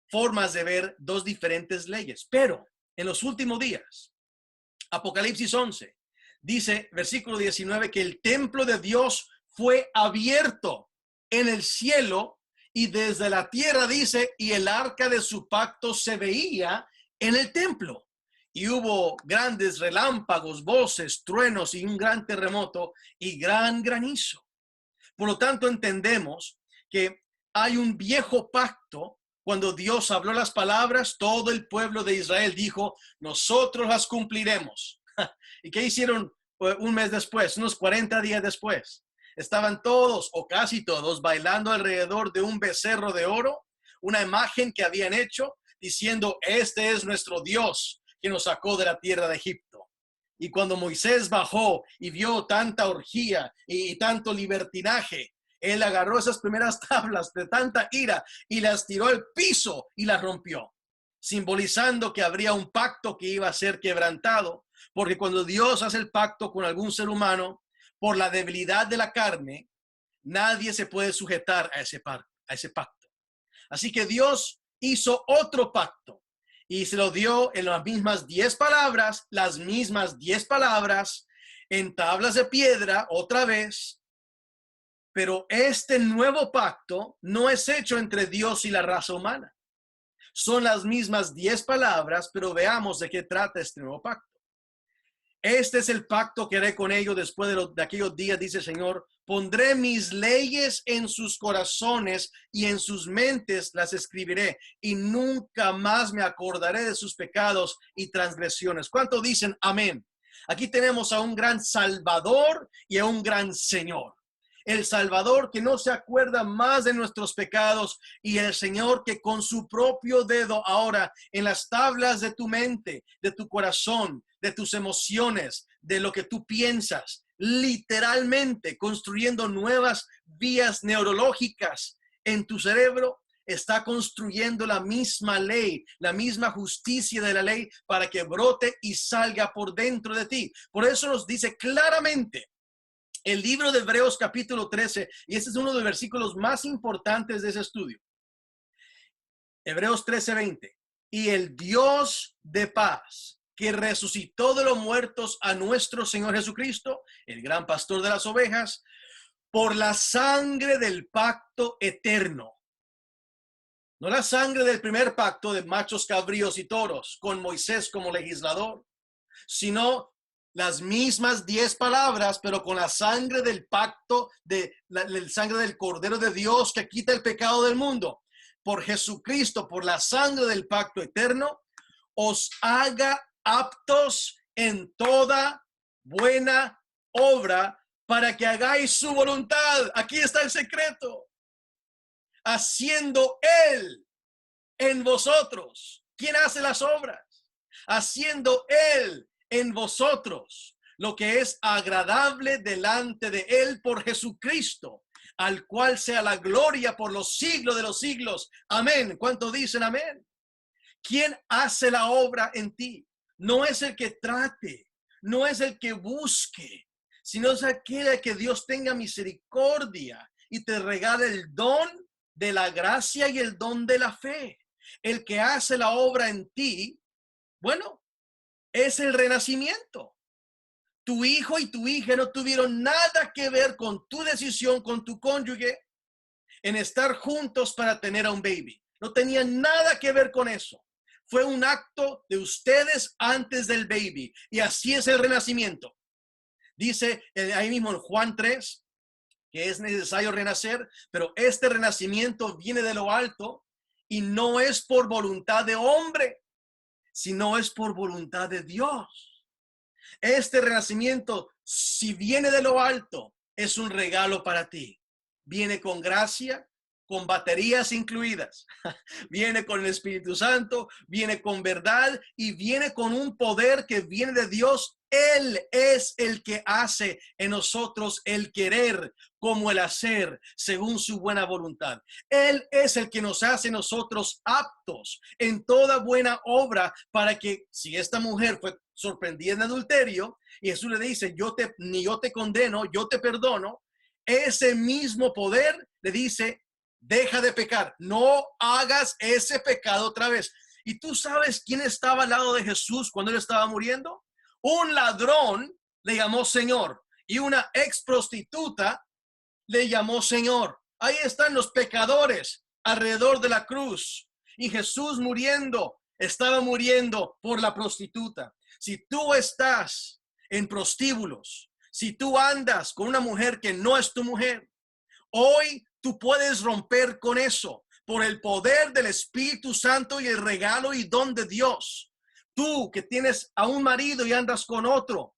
formas de ver dos diferentes leyes, pero en los últimos días, Apocalipsis 11 dice, versículo 19, que el templo de Dios fue abierto en el cielo y desde la tierra dice, y el arca de su pacto se veía en el templo. Y hubo grandes relámpagos, voces, truenos y un gran terremoto y gran granizo. Por lo tanto, entendemos que hay un viejo pacto. Cuando Dios habló las palabras, todo el pueblo de Israel dijo, nosotros las cumpliremos. ¿Y qué hicieron un mes después, unos 40 días después? Estaban todos o casi todos bailando alrededor de un becerro de oro, una imagen que habían hecho diciendo, este es nuestro Dios que nos sacó de la tierra de Egipto. Y cuando Moisés bajó y vio tanta orgía y tanto libertinaje, él agarró esas primeras tablas de tanta ira y las tiró al piso y las rompió, simbolizando que habría un pacto que iba a ser quebrantado, porque cuando Dios hace el pacto con algún ser humano, por la debilidad de la carne, nadie se puede sujetar a ese pacto. Así que Dios hizo otro pacto y se lo dio en las mismas 10 palabras, en tablas de piedra, otra vez. Pero este nuevo pacto no es hecho entre Dios y la raza humana. Son las mismas 10 palabras, pero veamos de qué trata este nuevo pacto. Este es el pacto que haré con ellos después de aquellos días, dice el Señor. Pondré mis leyes en sus corazones y en sus mentes las escribiré y nunca más me acordaré de sus pecados y transgresiones. ¿Cuánto dicen amén? Aquí tenemos a un gran Salvador y a un gran Señor. El Salvador que no se acuerda más de nuestros pecados y el Señor que con su propio dedo ahora en las tablas de tu mente, de tu corazón, de tus emociones, de lo que tú piensas, literalmente construyendo nuevas vías neurológicas en tu cerebro, está construyendo la misma ley, la misma justicia de la ley para que brote y salga por dentro de ti. Por eso nos dice claramente el libro de Hebreos capítulo 13, y este es uno de los versículos más importantes de ese estudio. Hebreos 13:20. Y el Dios de paz, que resucitó de los muertos a nuestro Señor Jesucristo, el gran pastor de las ovejas, por la sangre del pacto eterno. No la sangre del primer pacto de machos, cabríos y toros, con Moisés como legislador, sino las mismas 10 palabras, pero con la sangre del pacto, la sangre del Cordero de Dios que quita el pecado del mundo. Por Jesucristo, por la sangre del pacto eterno, os haga aptos en toda buena obra para que hagáis su voluntad. Aquí está el secreto. Haciendo Él en vosotros. ¿Quién hace las obras? Haciendo Él en vosotros lo que es agradable delante de Él por Jesucristo, al cual sea la gloria por los siglos de los siglos. Amén. ¿Cuánto dicen amén? ¿Quién hace la obra en ti? No es el que trate, no es el que busque, sino es aquel que Dios tenga misericordia y te regale el don de la gracia y el don de la fe. El que hace la obra en ti, bueno, es el renacimiento. Tu hijo y tu hija no tuvieron nada que ver con tu decisión, con tu cónyuge, en estar juntos para tener a un baby. No tenía nada que ver con eso. Fue un acto de ustedes antes del baby. Y así es el renacimiento. Dice ahí mismo en Juan 3 que es necesario renacer, pero este renacimiento viene de lo alto y no es por voluntad de hombre, sino es por voluntad de Dios. Este renacimiento, si viene de lo alto, es un regalo para ti. Viene con gracia, con baterías incluidas. Viene con el Espíritu Santo, viene con verdad y viene con un poder que viene de Dios. Él es el que hace en nosotros el querer como el hacer según su buena voluntad. Él es el que nos hace nosotros aptos en toda buena obra para que si esta mujer fue sorprendida en adulterio y Jesús le dice, ni yo te condeno, yo te perdono, ese mismo poder le dice, deja de pecar, no hagas ese pecado otra vez. ¿Y tú sabes quién estaba al lado de Jesús cuando él estaba muriendo? Un ladrón le llamó Señor y una ex prostituta le llamó Señor. Ahí están los pecadores alrededor de la cruz y Jesús muriendo, estaba muriendo por la prostituta. Si tú estás en prostíbulos, si tú andas con una mujer que no es tu mujer, hoy tú puedes romper con eso por el poder del Espíritu Santo y el regalo y don de Dios. Tú que tienes a un marido y andas con otro,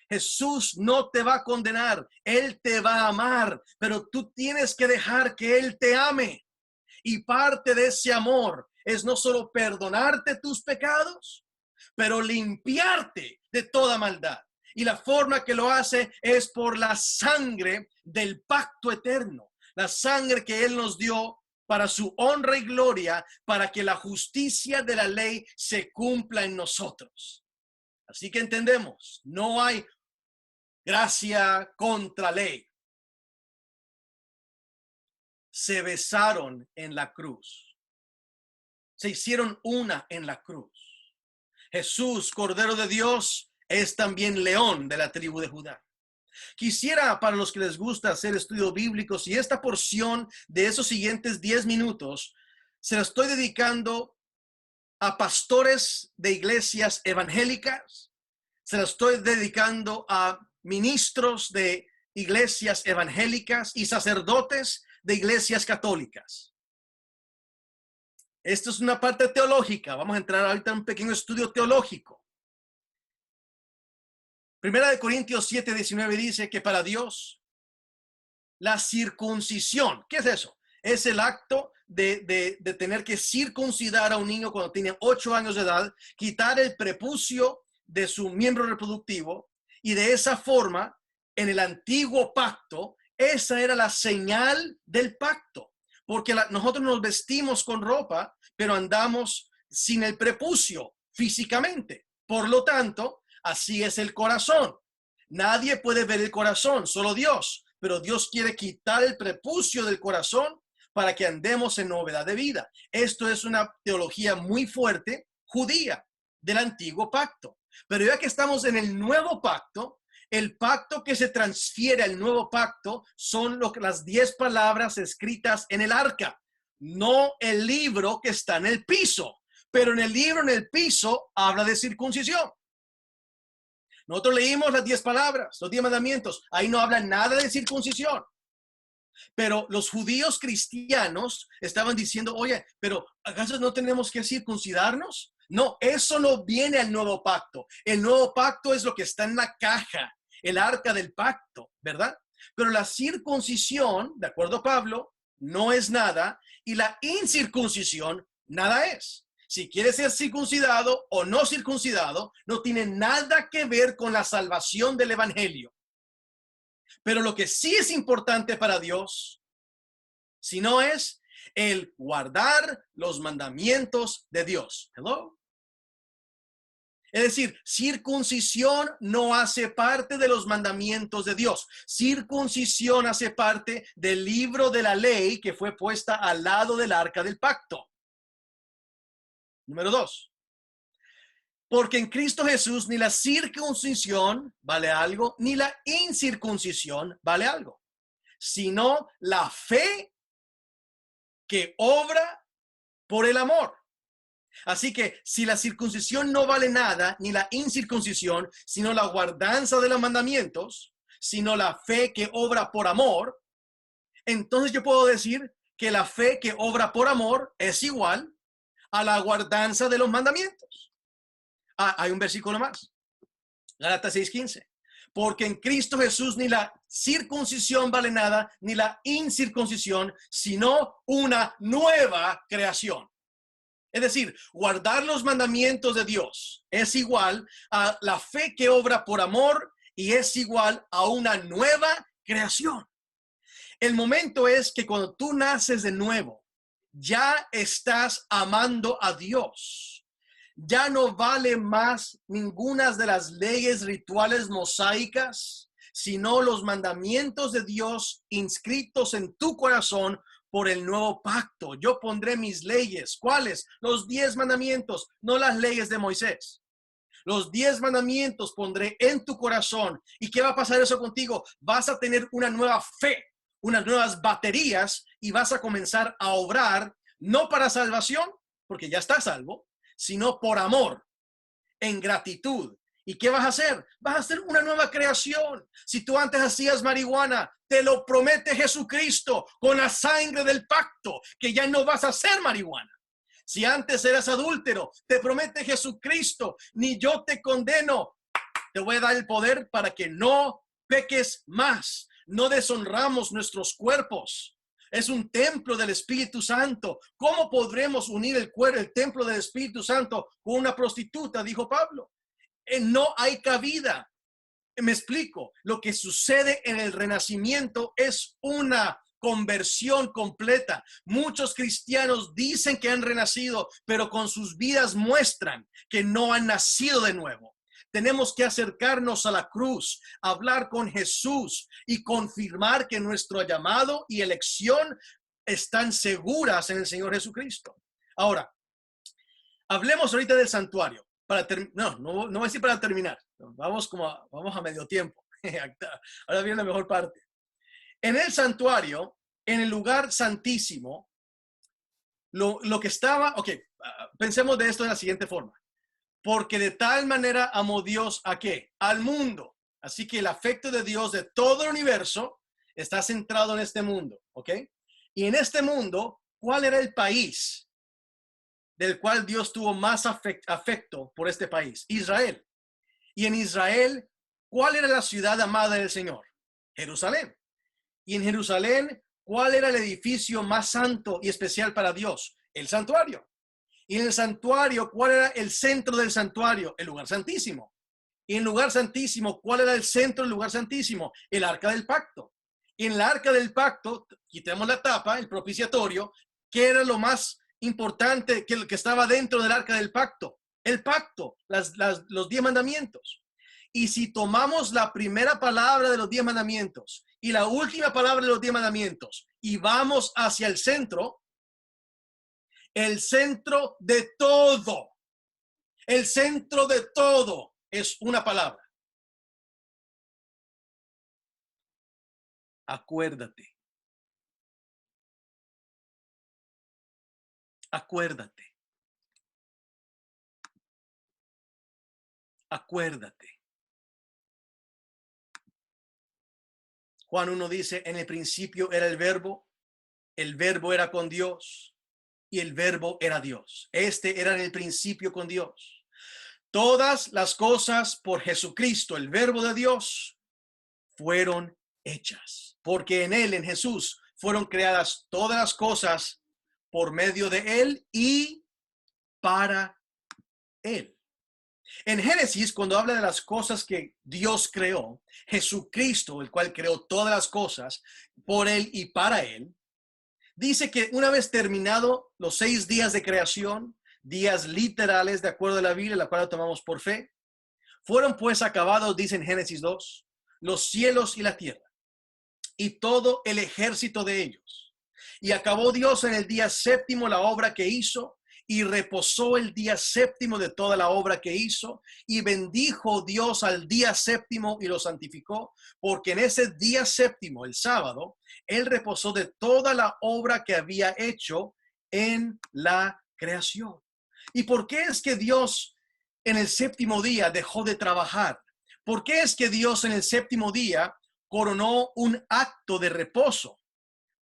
Jesús no te va a condenar, Él te va a amar, pero tú tienes que dejar que Él te ame. Y parte de ese amor es no solo perdonarte tus pecados, pero limpiarte de toda maldad. Y la forma que lo hace es por la sangre del pacto eterno, la sangre que Él nos dio para su honra y gloria, para que la justicia de la ley se cumpla en nosotros. Así que entendemos, no hay gracia contra ley. Se besaron en la cruz. Se hicieron una en la cruz. Jesús, Cordero de Dios, es también león de la tribu de Judá. Quisiera, para los que les gusta hacer estudios bíblicos, y esta porción de esos siguientes 10 minutos, se la estoy dedicando a pastores de iglesias evangélicas, se la estoy dedicando a ministros de iglesias evangélicas y sacerdotes de iglesias católicas. Esto es una parte teológica. Vamos a entrar ahorita en un pequeño estudio teológico. Primera de Corintios 7:19 dice que para Dios la circuncisión, ¿qué es eso? Es el acto de tener que circuncidar a un niño cuando tiene 8 años de edad, quitar el prepucio de su miembro reproductivo y de esa forma, en el antiguo pacto, esa era la señal del pacto, porque nosotros nos vestimos con ropa, pero andamos sin el prepucio físicamente. Por lo tanto, así es el corazón. Nadie puede ver el corazón, solo Dios. Pero Dios quiere quitar el prepucio del corazón para que andemos en novedad de vida. Esto es una teología muy fuerte judía del antiguo pacto. Pero ya que estamos en el nuevo pacto, el pacto que se transfiere al nuevo pacto son las 10 palabras escritas en el arca, no el libro que está en el piso. Pero en el libro, en el piso, habla de circuncisión. Nosotros leímos las 10 palabras, los 10 mandamientos. Ahí no habla nada de circuncisión. Pero los judíos cristianos estaban diciendo, oye, pero ¿acaso no tenemos que circuncidarnos? No, eso no viene al nuevo pacto. El nuevo pacto es lo que está en la caja, el arca del pacto, ¿verdad? Pero la circuncisión, de acuerdo a Pablo, no es nada, y la incircuncisión nada es. Si quieres ser circuncidado o no circuncidado, no tiene nada que ver con la salvación del evangelio. Pero lo que sí es importante para Dios, si no es el guardar los mandamientos de Dios. Hello. Es decir, circuncisión no hace parte de los mandamientos de Dios. Circuncisión hace parte del libro de la ley que fue puesta al lado del arca del pacto. Número 2. Porque en Cristo Jesús ni la circuncisión vale algo, ni la incircuncisión vale algo, sino la fe que obra por el amor. Así que si la circuncisión no vale nada, ni la incircuncisión, sino la guardanza de los mandamientos, sino la fe que obra por amor, entonces yo puedo decir que la fe que obra por amor es igual a la guardanza de los mandamientos. Hay un versículo más. Gálatas 6:15. Porque en Cristo Jesús ni la circuncisión vale nada, ni la incircuncisión, sino una nueva creación. Es decir, guardar los mandamientos de Dios es igual a la fe que obra por amor y es igual a una nueva creación. El momento es que cuando tú naces de nuevo, ya estás amando a Dios. Ya no vale más ninguna de las leyes rituales mosaicas, sino los mandamientos de Dios inscritos en tu corazón por el nuevo pacto. Yo pondré mis leyes. ¿Cuáles? Los 10 mandamientos, no las leyes de Moisés. Los 10 mandamientos pondré en tu corazón. ¿Y qué va a pasar eso contigo? Vas a tener una nueva fe, unas nuevas baterías y vas a comenzar a obrar, no para salvación, porque ya estás salvo, sino por amor, en gratitud. ¿Y qué vas a hacer? Vas a hacer una nueva creación. Si tú antes hacías marihuana, te lo promete Jesucristo con la sangre del pacto, que ya no vas a hacer marihuana. Si antes eras adúltero, te promete Jesucristo, ni yo te condeno. Te voy a dar el poder para que no peques más. No deshonramos nuestros cuerpos. Es un templo del Espíritu Santo. ¿Cómo podremos unir el templo del Espíritu Santo con una prostituta? Dijo Pablo. No hay cabida. Me explico. Lo que sucede en el renacimiento es una conversión completa. Muchos cristianos dicen que han renacido, pero con sus vidas muestran que no han nacido de nuevo. Tenemos que acercarnos a la cruz, hablar con Jesús y confirmar que nuestro llamado y elección están seguras en el Señor Jesucristo. Ahora, hablemos ahorita del santuario. No voy a decir para terminar. Vamos a medio tiempo. Ahora viene la mejor parte. En el santuario, en el lugar santísimo, lo que estaba, pensemos de esto de la siguiente forma. Porque de tal manera amó Dios ¿a qué? Al mundo. Así que el afecto de Dios de todo el universo está centrado en este mundo, ¿ok? Y en este mundo, ¿cuál era el país del cual Dios tuvo más afecto por este país? Israel. Y en Israel, ¿cuál era la ciudad amada del Señor? Jerusalén. Y en Jerusalén, ¿cuál era el edificio más santo y especial para Dios? El santuario. Y en el santuario, ¿cuál era el centro del santuario? El lugar santísimo. Y en el lugar santísimo, ¿cuál era el centro del lugar santísimo? El arca del pacto. Y en el arca del pacto, quitemos la tapa, el propiciatorio, ¿qué era lo más importante que estaba dentro del arca del pacto? El pacto, los 10 mandamientos. Y si tomamos la primera palabra de los 10 mandamientos y la última palabra de los 10 mandamientos y vamos hacia el centro de todo, el centro de todo es una palabra. Acuérdate. Acuérdate. Acuérdate. Juan 1 dice, en el principio era el verbo era con Dios y el verbo era Dios. Este era en el principio con Dios. Todas las cosas por Jesucristo, el verbo de Dios, fueron hechas. Porque en él, en Jesús, fueron creadas todas las cosas por medio de él y para él. En Génesis, cuando habla de las cosas que Dios creó, Jesucristo, el cual creó todas las cosas por él y para él, dice que una vez terminado los 6 días de creación, días literales de acuerdo a la Biblia, la cual la tomamos por fe, fueron pues acabados, dice en Génesis 2, los cielos y la tierra y todo el ejército de ellos. Y acabó Dios en el día séptimo la obra que hizo y reposó el día séptimo de toda la obra que hizo y bendijo Dios al día séptimo y lo santificó, porque en ese día séptimo, el sábado, él reposó de toda la obra que había hecho en la creación. ¿Y por qué es que Dios en el séptimo día dejó de trabajar? ¿Por qué es que Dios en el séptimo día coronó un acto de reposo?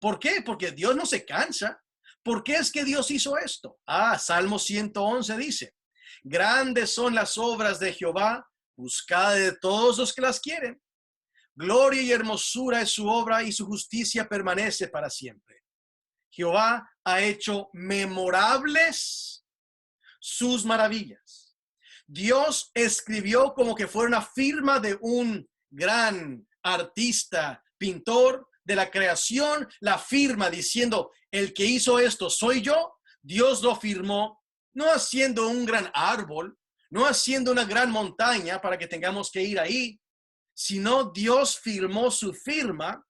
¿Por qué? Porque Dios no se cansa. ¿Por qué es que Dios hizo esto? Salmo 111 dice, grandes son las obras de Jehová, buscada de todos los que las quieren. Gloria y hermosura es su obra y su justicia permanece para siempre. Jehová ha hecho memorables sus maravillas. Dios escribió como que fuera una firma de un gran artista, pintor de la creación, la firma diciendo, el que hizo esto soy yo. Dios lo firmó, no haciendo un gran árbol, no haciendo una gran montaña para que tengamos que ir ahí, sino Dios firmó su firma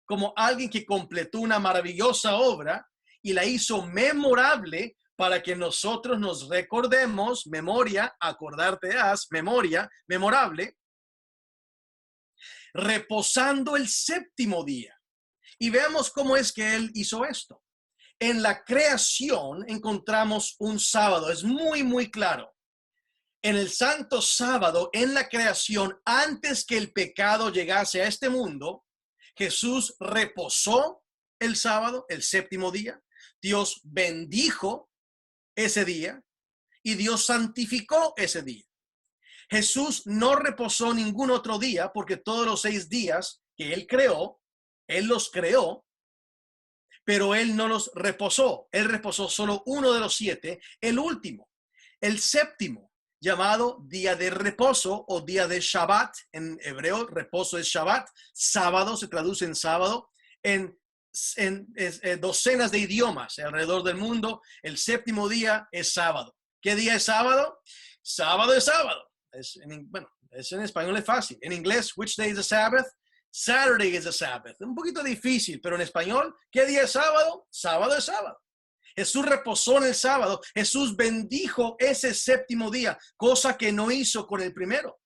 como alguien que completó una maravillosa obra y la hizo memorable para que nosotros nos recordemos, memoria, acordarte haz, memoria, memorable, reposando el séptimo día. Y veamos cómo es que él hizo esto. En la creación encontramos un sábado, es muy, muy claro. En el santo sábado, en la creación, antes que el pecado llegase a este mundo, Jesús reposó el sábado, el séptimo día. Dios bendijo ese día y Dios santificó ese día. Jesús no reposó ningún otro día porque todos los 6 días que él creó, él los creó, pero él no los reposó. Él reposó solo uno de los 7, el último, el séptimo, llamado día de reposo o día de Shabbat. En hebreo, reposo es Shabbat. Sábado se traduce en sábado. En docenas de idiomas alrededor del mundo, el séptimo día es sábado. ¿Qué día es sábado? Sábado es sábado. Es en español es fácil. En inglés, which day is the Sabbath? Saturday is the Sabbath. Un poquito difícil, pero en español, ¿qué día es sábado? Sábado es sábado. Jesús reposó en el sábado. Jesús bendijo ese séptimo día, cosa que no hizo con el primero.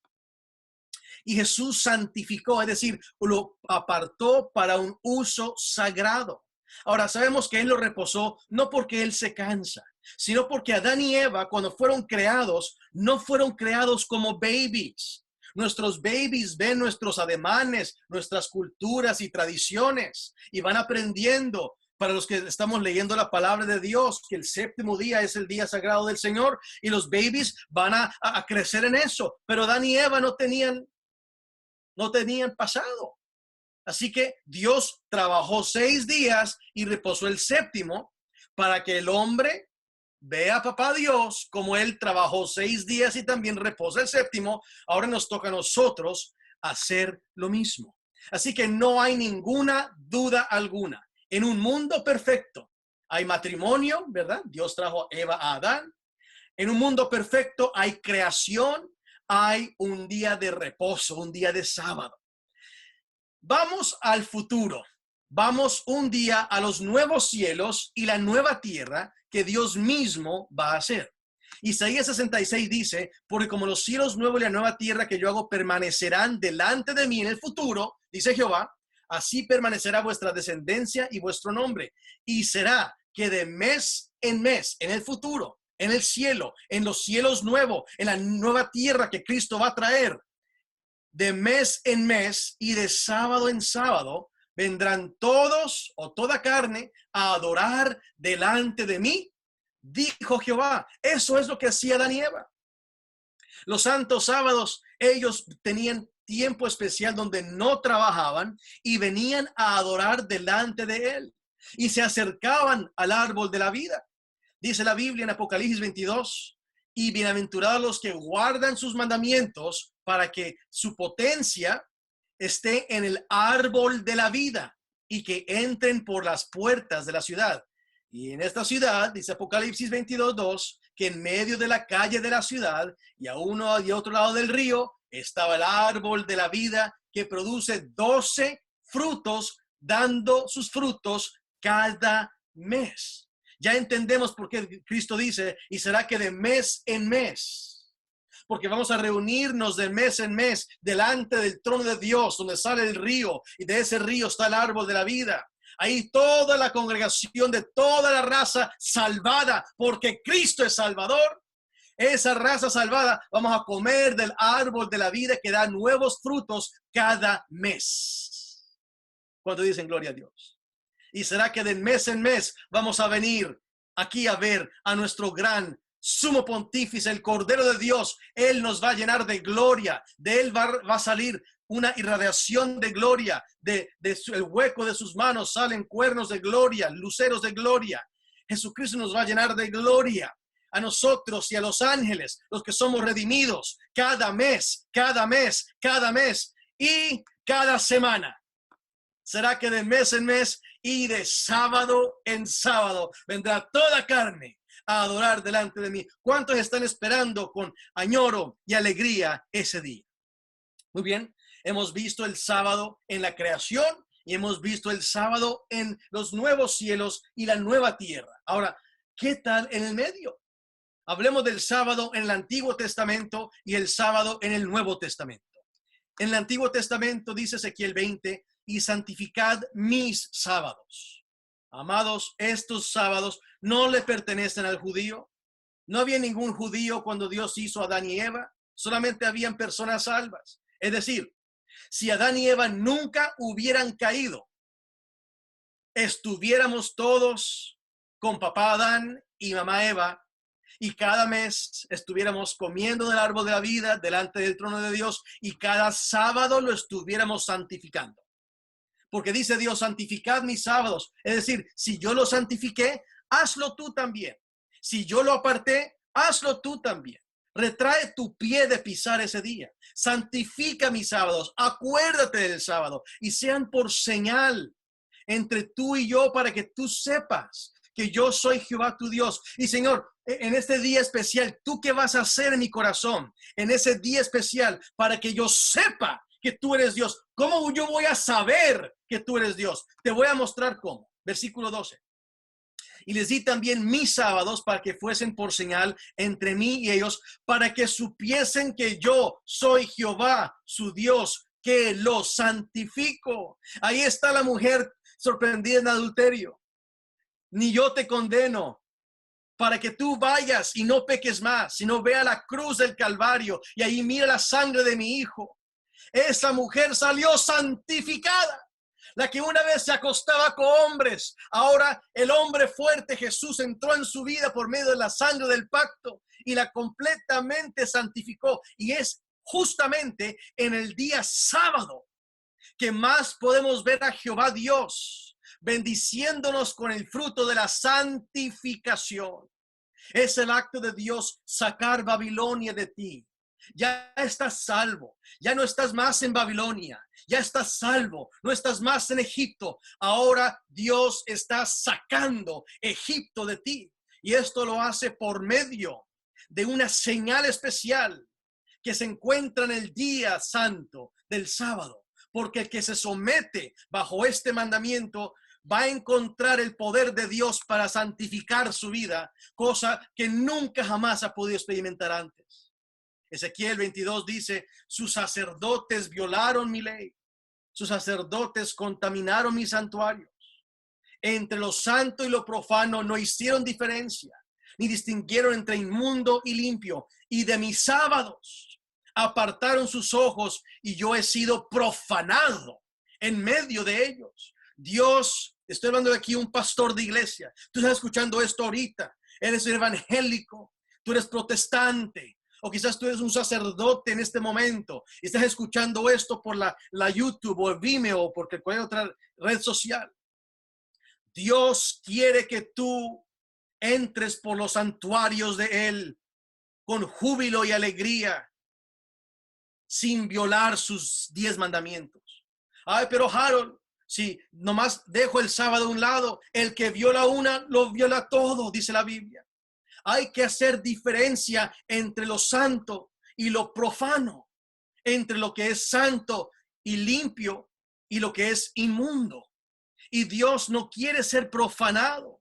Y Jesús santificó, es decir, lo apartó para un uso sagrado. Ahora, sabemos que Él lo reposó no porque Él se cansa, sino porque Adán y Eva, cuando fueron creados, no fueron creados como babies. Nuestros babies ven nuestros ademanes, nuestras culturas y tradiciones y van aprendiendo. Para los que estamos leyendo la palabra de Dios, que el séptimo día es el día sagrado del Señor y los babies van a crecer en eso. Pero Adán y Eva no tenían pasado. Así que Dios trabajó 6 días y reposó el séptimo para que el hombre vea a papá Dios como él trabajó 6 días y también reposa el séptimo. Ahora nos toca a nosotros hacer lo mismo. Así que no hay ninguna duda alguna. En un mundo perfecto hay matrimonio, ¿verdad? Dios trajo a Eva a Adán. En un mundo perfecto hay creación, hay un día de reposo, un día de sábado. Vamos al futuro. Vamos un día a los nuevos cielos y la nueva tierra que Dios mismo va a hacer. Isaías 66 dice, porque como los cielos nuevos y la nueva tierra que yo hago permanecerán delante de mí en el futuro, dice Jehová, así permanecerá vuestra descendencia y vuestro nombre. Y será que de mes en mes, en el futuro, en el cielo, en los cielos nuevos, en la nueva tierra que Cristo va a traer, de mes en mes y de sábado en sábado, vendrán todos o toda carne a adorar delante de mí, dijo Jehová. Eso es lo que hacía Adán y Eva. Los santos sábados, ellos tenían tiempo especial donde no trabajaban y venían a adorar delante de él y se acercaban al árbol de la vida. Dice la Biblia en Apocalipsis 22, y bienaventurados los que guardan sus mandamientos para que su potencia esté en el árbol de la vida y que entren por las puertas de la ciudad. Y en esta ciudad, dice Apocalipsis 22:2, que en medio de la calle de la ciudad y a uno y otro lado del río estaba el árbol de la vida que produce 12 frutos, dando sus frutos cada mes. Ya entendemos por qué Cristo dice, y será que de mes en mes, porque vamos a reunirnos de mes en mes delante del trono de Dios, donde sale el río, y de ese río está el árbol de la vida. Ahí toda la congregación de toda la raza salvada, porque Cristo es Salvador. Esa raza salvada, vamos a comer del árbol de la vida que da nuevos frutos cada mes. Cuando dicen gloria a Dios. Y será que de mes en mes vamos a venir aquí a ver a nuestro gran sumo pontífice, el Cordero de Dios, Él nos va a llenar de gloria. De Él va a salir una irradiación de gloria. El hueco de sus manos salen cuernos de gloria, luceros de gloria. Jesucristo nos va a llenar de gloria a nosotros y a los ángeles, los que somos redimidos, cada mes, cada mes, cada mes y cada semana. Será que de mes en mes y de sábado en sábado vendrá toda carne a adorar delante de mí. ¿Cuántos están esperando con añoro y alegría ese día? Muy bien, hemos visto el sábado en la creación y hemos visto el sábado en los nuevos cielos y la nueva tierra. Ahora, ¿qué tal en el medio? Hablemos del sábado en el Antiguo Testamento y el sábado en el Nuevo Testamento. En el Antiguo Testamento dice Ezequiel 20, y santificad mis sábados. Amados, estos sábados no le pertenecen al judío. No había ningún judío cuando Dios hizo a Adán y Eva. Solamente habían personas salvas. Es decir, si Adán y Eva nunca hubieran caído, estuviéramos todos con papá Adán y mamá Eva, y cada mes estuviéramos comiendo del árbol de la vida delante del trono de Dios, y cada sábado lo estuviéramos santificando. Porque dice Dios, santificad mis sábados. Es decir, si yo lo santifiqué, hazlo tú también. Si yo lo aparté, hazlo tú también. Retrae tu pie de pisar ese día. Santifica mis sábados. Acuérdate del sábado y sean por señal entre tú y yo, para que tú sepas que yo soy Jehová tu Dios. Y Señor, en este día especial, ¿tú qué vas a hacer en mi corazón? En ese día especial, para que yo sepa que tú eres Dios. ¿Cómo yo voy a saber que tú eres Dios? Te voy a mostrar cómo. Versículo 12. Y les di también mis sábados para que fuesen por señal entre mí y ellos, para que supiesen que yo soy Jehová, su Dios, que los santifico. Ahí está la mujer sorprendida en adulterio. Ni yo te condeno, para que tú vayas y no peques más, sino vea la cruz del Calvario y ahí mira la sangre de mi hijo. Esa mujer salió santificada. La que una vez se acostaba con hombres, ahora el hombre fuerte Jesús entró en su vida por medio de la sangre del pacto y la completamente santificó. Y es justamente en el día sábado que más podemos ver a Jehová Dios bendiciéndonos con el fruto de la santificación. Es el acto de Dios sacar Babilonia de ti. Ya estás salvo, ya no estás más en Babilonia, ya estás salvo, no estás más en Egipto. Ahora Dios está sacando Egipto de ti, y esto lo hace por medio de una señal especial que se encuentra en el día santo del sábado, porque el que se somete bajo este mandamiento va a encontrar el poder de Dios para santificar su vida, cosa que nunca jamás ha podido experimentar antes. Ezequiel 22 dice, sus sacerdotes violaron mi ley, sus sacerdotes contaminaron mis santuarios. Entre lo santo y lo profano no hicieron diferencia, ni distinguieron entre inmundo y limpio, y de mis sábados apartaron sus ojos, y yo he sido profanado en medio de ellos. Dios, estoy hablando de aquí un pastor de iglesia. Tú estás escuchando esto ahorita. Eres evangélico, tú eres protestante, o quizás tú eres un sacerdote en este momento y estás escuchando esto por la YouTube o el Vimeo o por cualquier otra red social. Dios quiere que tú entres por los santuarios de Él con júbilo y alegría, sin violar sus 10 mandamientos. Ay, pero Harold, si nomás dejo el sábado a un lado, el que viola una, lo viola todo, dice la Biblia. Hay que hacer diferencia entre lo santo y lo profano, entre lo que es santo y limpio y lo que es inmundo. Y Dios no quiere ser profanado.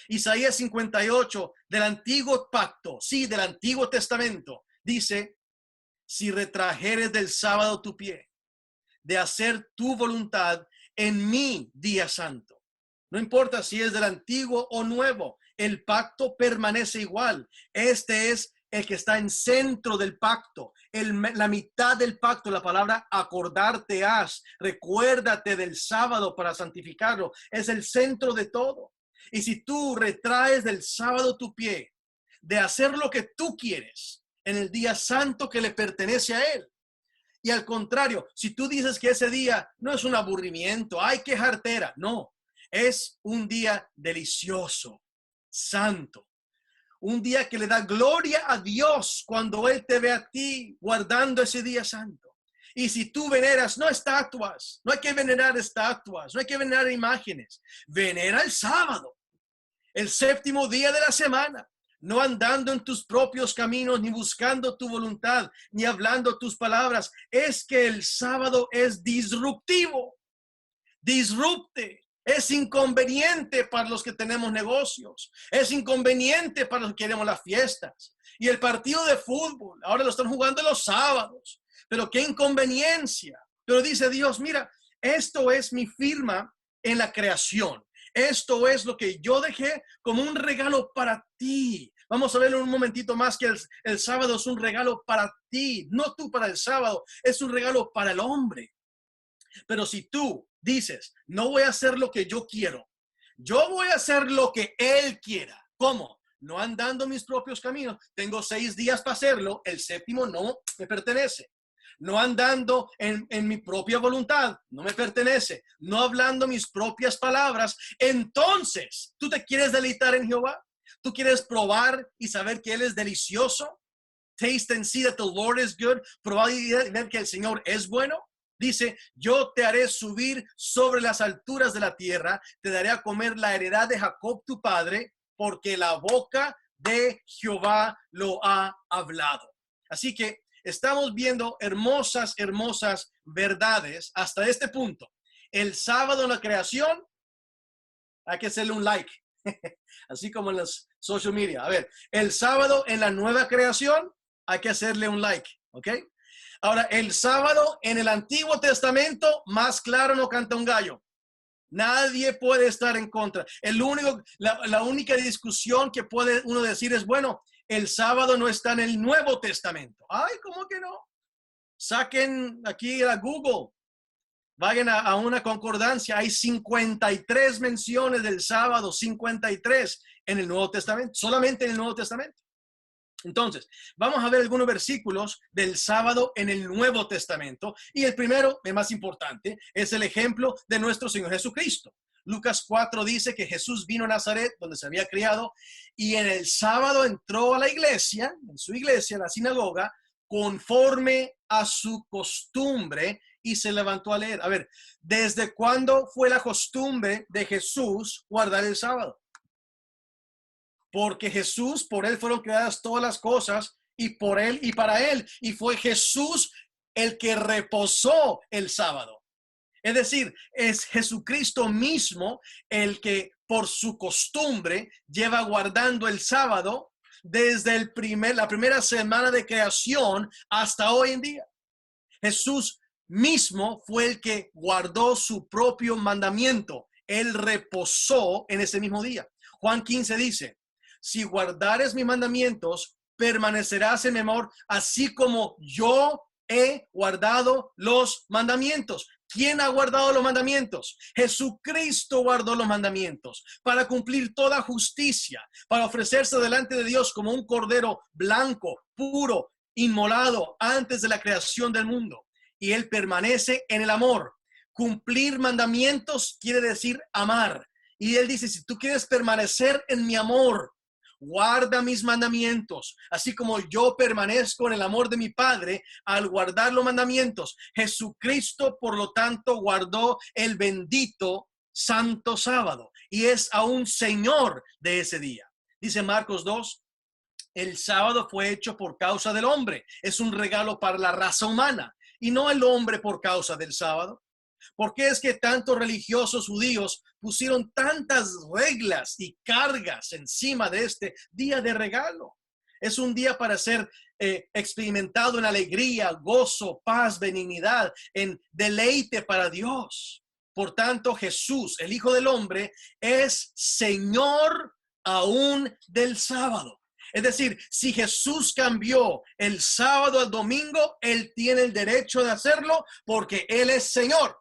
Isaías 58 del antiguo pacto, sí, del Antiguo Testamento, dice, si retrajeres del sábado tu pie, de hacer tu voluntad en mi día santo. No importa si es del antiguo o nuevo, el pacto permanece igual. Este es el que está en centro del pacto, la mitad del pacto. La palabra acordarte has, recuérdate del sábado para santificarlo, es el centro de todo. Y si tú retraes del sábado tu pie, de hacer lo que tú quieres en el día santo que le pertenece a Él. Y al contrario, si tú dices que ese día no es un aburrimiento, ay, qué jartera, no, es un día delicioso, santo, un día que le da gloria a Dios cuando Él te ve a ti guardando ese día santo. Y si tú veneras, no estatuas, no hay que venerar estatuas, no hay que venerar imágenes, venera el sábado, el séptimo día de la semana. No andando en tus propios caminos, ni buscando tu voluntad, ni hablando tus palabras. Es que el sábado es disruptivo, disrupte. Es inconveniente para los que tenemos negocios. Es inconveniente para los que queremos las fiestas. Y el partido de fútbol, ahora lo están jugando los sábados. Pero qué inconveniencia. Pero dice Dios, mira, esto es mi firma en la creación. Esto es lo que yo dejé como un regalo para ti. Vamos a verlo un momentito más, que el sábado es un regalo para ti, no tú para el sábado, es un regalo para el hombre. Pero si tú dices, no voy a hacer lo que yo quiero, yo voy a hacer lo que Él quiera. ¿Cómo? No andando mis propios caminos. Tengo 6 días para hacerlo, el séptimo no me pertenece. No andando en mi propia voluntad, no me pertenece. No hablando mis propias palabras. Entonces, ¿tú te quieres deleitar en Jehová? ¿Tú quieres probar y saber que Él es delicioso? Taste and see that the Lord is good. Probar y ver que el Señor es bueno. Dice, yo te haré subir sobre las alturas de la tierra. Te daré a comer la heredad de Jacob tu padre, porque la boca de Jehová lo ha hablado. Así que estamos viendo hermosas, hermosas verdades hasta este punto. El sábado en la creación, hay que hacerle un like. Así como en los social media. A ver, el sábado en la nueva creación, hay que hacerle un like. ¿Ok? Ahora, el sábado en el Antiguo Testamento, más claro no canta un gallo. Nadie puede estar en contra. La única discusión que puede uno decir es, bueno, el sábado no está en el Nuevo Testamento. Ay, ¿cómo que no? Saquen aquí a Google. Vayan a una concordancia. Hay 53 menciones del sábado, 53 en el Nuevo Testamento, solamente en el Nuevo Testamento. Entonces, vamos a ver algunos versículos del sábado en el Nuevo Testamento. Y el primero, el más importante, es el ejemplo de nuestro Señor Jesucristo. Lucas 4 dice que Jesús vino a Nazaret, donde se había criado, y en el sábado entró a la iglesia, en su iglesia, la sinagoga, conforme a su costumbre, y se levantó a leer. A ver, ¿desde cuándo fue la costumbre de Jesús guardar el sábado? Porque Jesús, por Él fueron creadas todas las cosas, y por Él y para Él. Y fue Jesús el que reposó el sábado. Es decir, es Jesucristo mismo el que por su costumbre lleva guardando el sábado desde la primera semana de creación hasta hoy en día. Jesús mismo fue el que guardó su propio mandamiento. Él reposó en ese mismo día. Juan 15 dice, si guardares mis mandamientos, permanecerás en mi amor, así como yo he guardado los mandamientos. ¿Quién ha guardado los mandamientos? Jesucristo guardó los mandamientos para cumplir toda justicia, para ofrecerse delante de Dios como un cordero blanco, puro, inmolado antes de la creación del mundo. Y Él permanece en el amor. Cumplir mandamientos quiere decir amar. Y Él dice, si tú quieres permanecer en mi amor, guarda mis mandamientos, así como yo permanezco en el amor de mi Padre al guardar los mandamientos. Jesucristo, por lo tanto, guardó el bendito santo sábado y es aún Señor de ese día. Dice Marcos 2, el sábado fue hecho por causa del hombre. Es un regalo para la raza humana y no el hombre por causa del sábado. ¿Por qué es que tantos religiosos judíos pusieron tantas reglas y cargas encima de este día de regalo? Es un día para ser experimentado en alegría, gozo, paz, benignidad, en deleite para Dios. Por tanto, Jesús, el Hijo del Hombre, es Señor aún del sábado. Es decir, si Jesús cambió el sábado al domingo, Él tiene el derecho de hacerlo porque Él es Señor.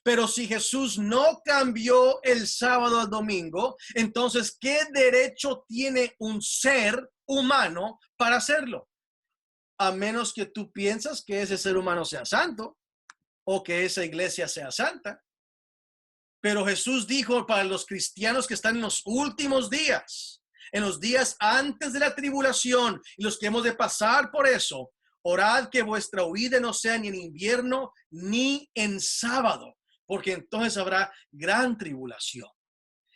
Pero si Jesús no cambió el sábado al domingo, entonces, ¿qué derecho tiene un ser humano para hacerlo? A menos que tú piensas que ese ser humano sea santo o que esa iglesia sea santa. Pero Jesús dijo para los cristianos que están en los últimos días, en los días antes de la tribulación y los que hemos de pasar por eso, orad que vuestra huida no sea ni en invierno ni en sábado, porque entonces habrá gran tribulación.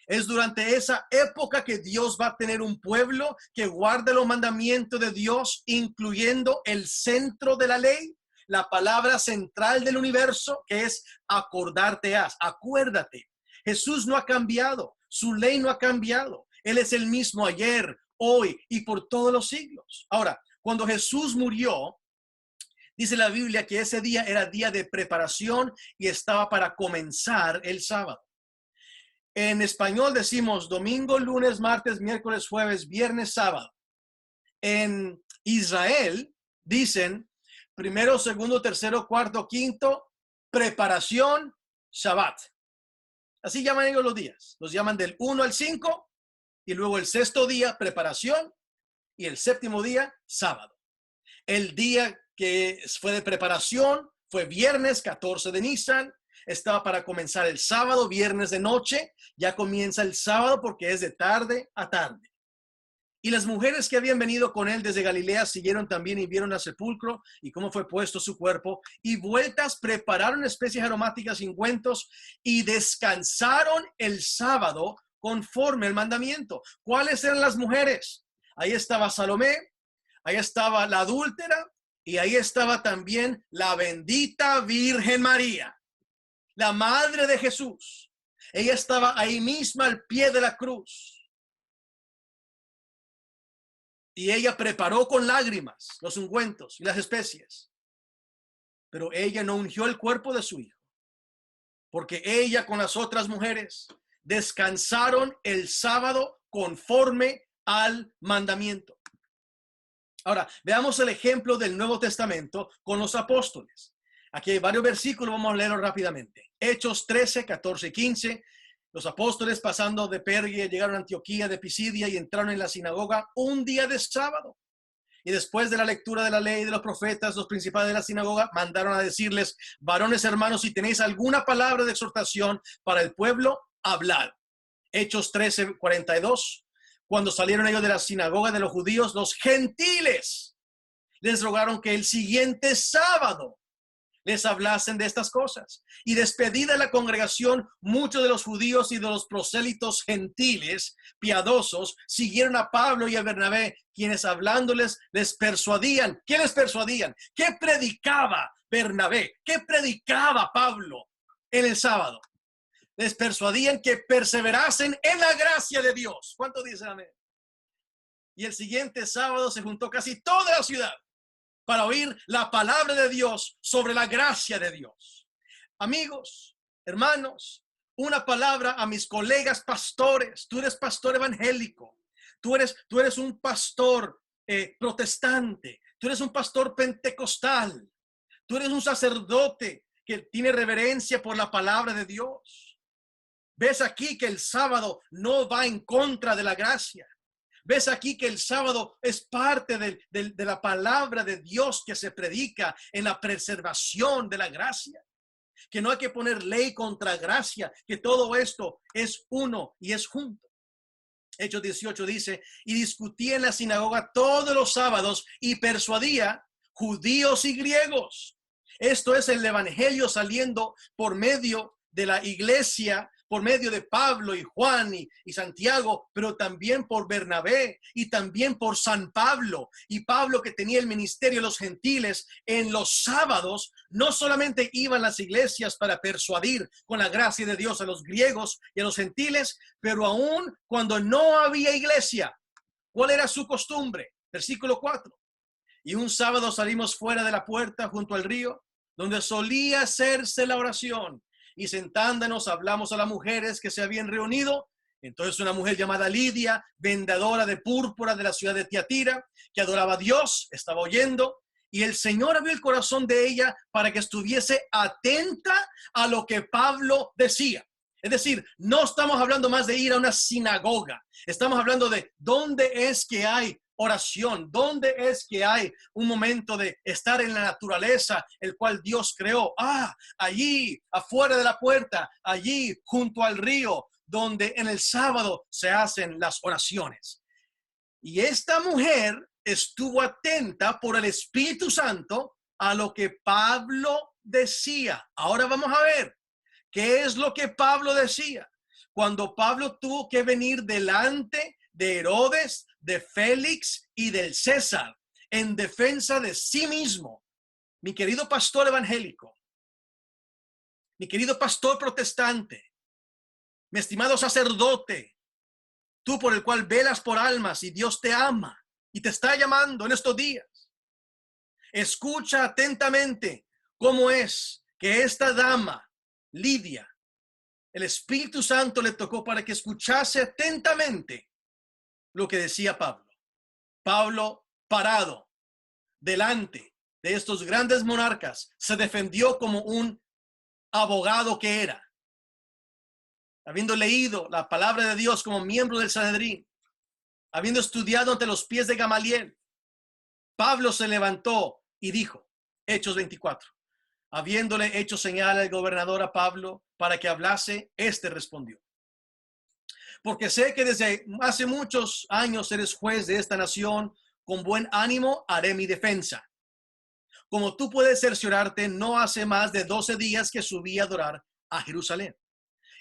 Es durante esa época que Dios va a tener un pueblo que guarde los mandamientos de Dios, incluyendo el centro de la ley, la palabra central del universo, que es acordarte has. Acuérdate, Jesús no ha cambiado, su ley no ha cambiado. Él es el mismo ayer, hoy y por todos los siglos. Ahora, cuando Jesús murió, dice la Biblia que ese día era día de preparación y estaba para comenzar el sábado. En español decimos domingo, lunes, martes, miércoles, jueves, viernes, sábado. En Israel dicen primero, segundo, tercero, cuarto, quinto, preparación, Shabbat. Así llaman ellos los días. Los llaman del 1 al 5 y luego el sexto día, preparación, y el séptimo día, sábado. El día que fue de preparación fue viernes 14 de Nisan. Estaba para comenzar el sábado, viernes de noche. Ya comienza el sábado porque es de tarde a tarde. Y las mujeres que habían venido con él desde Galilea siguieron también y vieron al sepulcro y cómo fue puesto su cuerpo. Y vueltas prepararon especies aromáticas y ungüentos y descansaron el sábado conforme el mandamiento. ¿Cuáles eran las mujeres? Ahí estaba Salomé, ahí estaba la adúltera y ahí estaba también la bendita Virgen María, la madre de Jesús. Ella estaba ahí misma al pie de la cruz. Y ella preparó con lágrimas los ungüentos y las especies. Pero ella no ungió el cuerpo de su hijo. Porque ella con las otras mujeres descansaron el sábado conforme al mandamiento. Ahora, veamos el ejemplo del Nuevo Testamento con los apóstoles. Aquí hay varios versículos, vamos a leerlos rápidamente. Hechos 13, 14 y 15. Los apóstoles pasando de Pergue llegaron a Antioquía de Pisidia y entraron en la sinagoga un día de sábado. Y después de la lectura de la ley de los profetas, los principales de la sinagoga mandaron a decirles: varones hermanos, si tenéis alguna palabra de exhortación para el pueblo, hablad. Hechos 13, 42. Cuando salieron ellos de la sinagoga de los judíos, los gentiles les rogaron que el siguiente sábado les hablasen de estas cosas. Y despedida la congregación, muchos de los judíos y de los prosélitos gentiles piadosos siguieron a Pablo y a Bernabé, quienes hablándoles les persuadían. ¿Qué les persuadían? ¿Qué predicaba Bernabé? ¿Qué predicaba Pablo en el sábado? Les persuadían que perseverasen en la gracia de Dios. ¿Cuánto dicen amén? Y el siguiente sábado se juntó casi toda la ciudad para oír la palabra de Dios sobre la gracia de Dios. Amigos, hermanos, una palabra a mis colegas pastores. Tú eres pastor evangélico, tú eres un pastor protestante, tú eres un pastor pentecostal, tú eres un sacerdote que tiene reverencia por la palabra de Dios. Ves aquí que el sábado no va en contra de la gracia. Ves aquí que el sábado es parte de la palabra de Dios que se predica en la preservación de la gracia. Que no hay que poner ley contra gracia, que todo esto es uno y es junto. Hechos 18 dice: y discutía en la sinagoga todos los sábados y persuadía judíos y griegos. Esto es el evangelio saliendo por medio de la iglesia, por medio de Pablo y Juan y Santiago, pero también por Bernabé y también por San Pablo. Y Pablo, que tenía el ministerio de los gentiles, en los sábados no solamente iban a las iglesias para persuadir con la gracia de Dios a los griegos y a los gentiles, pero aún cuando no había iglesia, ¿cuál era su costumbre? Versículo 4. Y un sábado salimos fuera de la puerta junto al río, donde solía hacerse la oración. Y sentándonos hablamos a las mujeres que se habían reunido. Entonces una mujer llamada Lidia, vendedora de púrpura de la ciudad de Tiatira, que adoraba a Dios, estaba oyendo, Y el Señor abrió el corazón de ella para que estuviese atenta a lo que Pablo decía. Es decir, no estamos hablando más de ir a una sinagoga. Estamos hablando de dónde es que hay oración, dónde es que hay un momento de estar en la naturaleza, el cual Dios creó. Allí, afuera de la puerta, allí, junto al río, donde en el sábado se hacen las oraciones. Y esta mujer estuvo atenta por el Espíritu Santo a lo que Pablo decía. Ahora vamos a ver qué es lo que Pablo decía. Cuando Pablo tuvo que venir delante de Herodes, de Félix y del César en defensa de sí mismo. Mi querido pastor evangélico, mi querido pastor protestante, mi estimado sacerdote, tú por el cual velas por almas y Dios te ama y te está llamando en estos días. Escucha atentamente cómo es que esta dama, Lidia, el Espíritu Santo le tocó para que escuchase atentamente lo que decía Pablo. Pablo, parado delante de estos grandes monarcas, se defendió como un abogado que era, habiendo leído la palabra de Dios como miembro del Sanedrín, habiendo estudiado ante los pies de Gamaliel. Pablo se levantó y dijo, Hechos 24, habiéndole hecho señal al gobernador a Pablo para que hablase, éste respondió: porque sé que desde hace muchos años eres juez de esta nación, con buen ánimo haré mi defensa. Como tú puedes cerciorarte, no hace más de 12 días que subí a adorar a Jerusalén.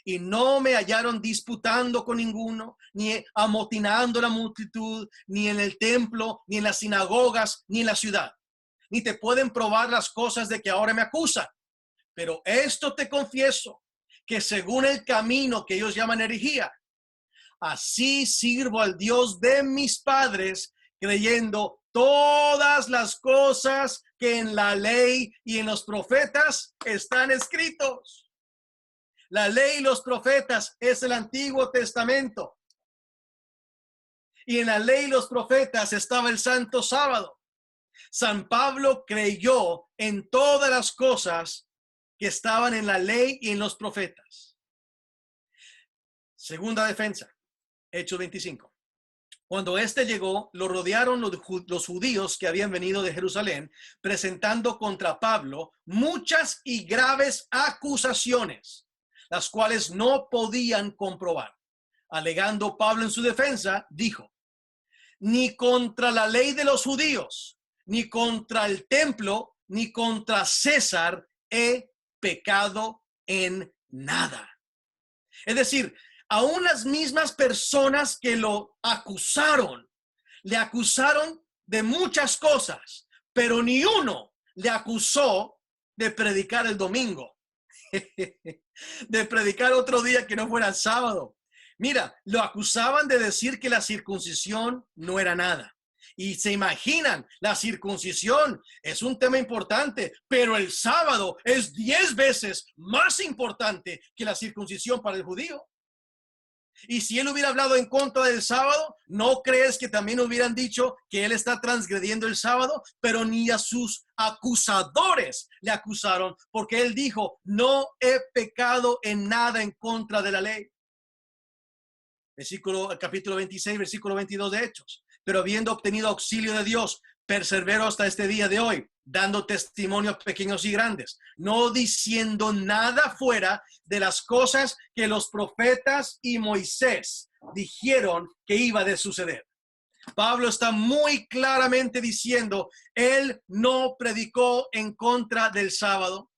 Y no me hallaron disputando con ninguno, ni amotinando la multitud, ni en el templo, ni en las sinagogas, ni en la ciudad. Ni te pueden probar las cosas de que ahora me acusan. Pero esto te confieso, que según el camino que ellos llaman herejía, así sirvo al Dios de mis padres, creyendo todas las cosas que en la ley y en los profetas están escritos. La ley y los profetas es el Antiguo Testamento. Y en la ley y los profetas estaba el Santo Sábado. San Pablo creyó en todas las cosas que estaban en la ley y en los profetas. Segunda defensa, Hechos 25. Cuando éste llegó, lo rodearon los judíos que habían venido de Jerusalén, presentando contra Pablo muchas y graves acusaciones, las cuales no podían comprobar. Alegando Pablo en su defensa, dijo: ni contra la ley de los judíos, ni contra el templo, ni contra César he pecado en nada. Es decir, aún las mismas personas que lo acusaron, le acusaron de muchas cosas, pero ni uno le acusó de predicar el domingo, de predicar otro día que no fuera el sábado. Mira, lo acusaban de decir que la circuncisión no era nada. Y se imaginan, la circuncisión es un tema importante, pero el sábado es 10 veces más importante que la circuncisión para el judío. Y si él hubiera hablado en contra del sábado, ¿no crees que también hubieran dicho que él está transgrediendo el sábado? Pero ni a sus acusadores le acusaron, porque él dijo: no he pecado en nada en contra de la ley. Capítulo 26, versículo 22 de Hechos. Pero habiendo obtenido auxilio de Dios, persevero hasta este día de hoy, dando testimonios pequeños y grandes, no diciendo nada fuera de las cosas que los profetas y Moisés dijeron que iba de suceder. Pablo está muy claramente diciendo, él no predicó en contra del sábado.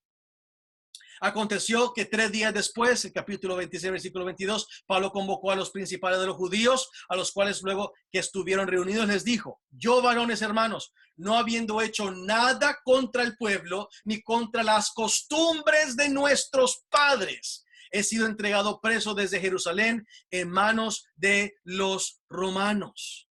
Aconteció que 3 días después, el capítulo 26, versículo 22, Pablo convocó a los principales de los judíos, a los cuales luego que estuvieron reunidos les dijo: yo, varones hermanos, no habiendo hecho nada contra el pueblo, ni contra las costumbres de nuestros padres, he sido entregado preso desde Jerusalén en manos de los romanos.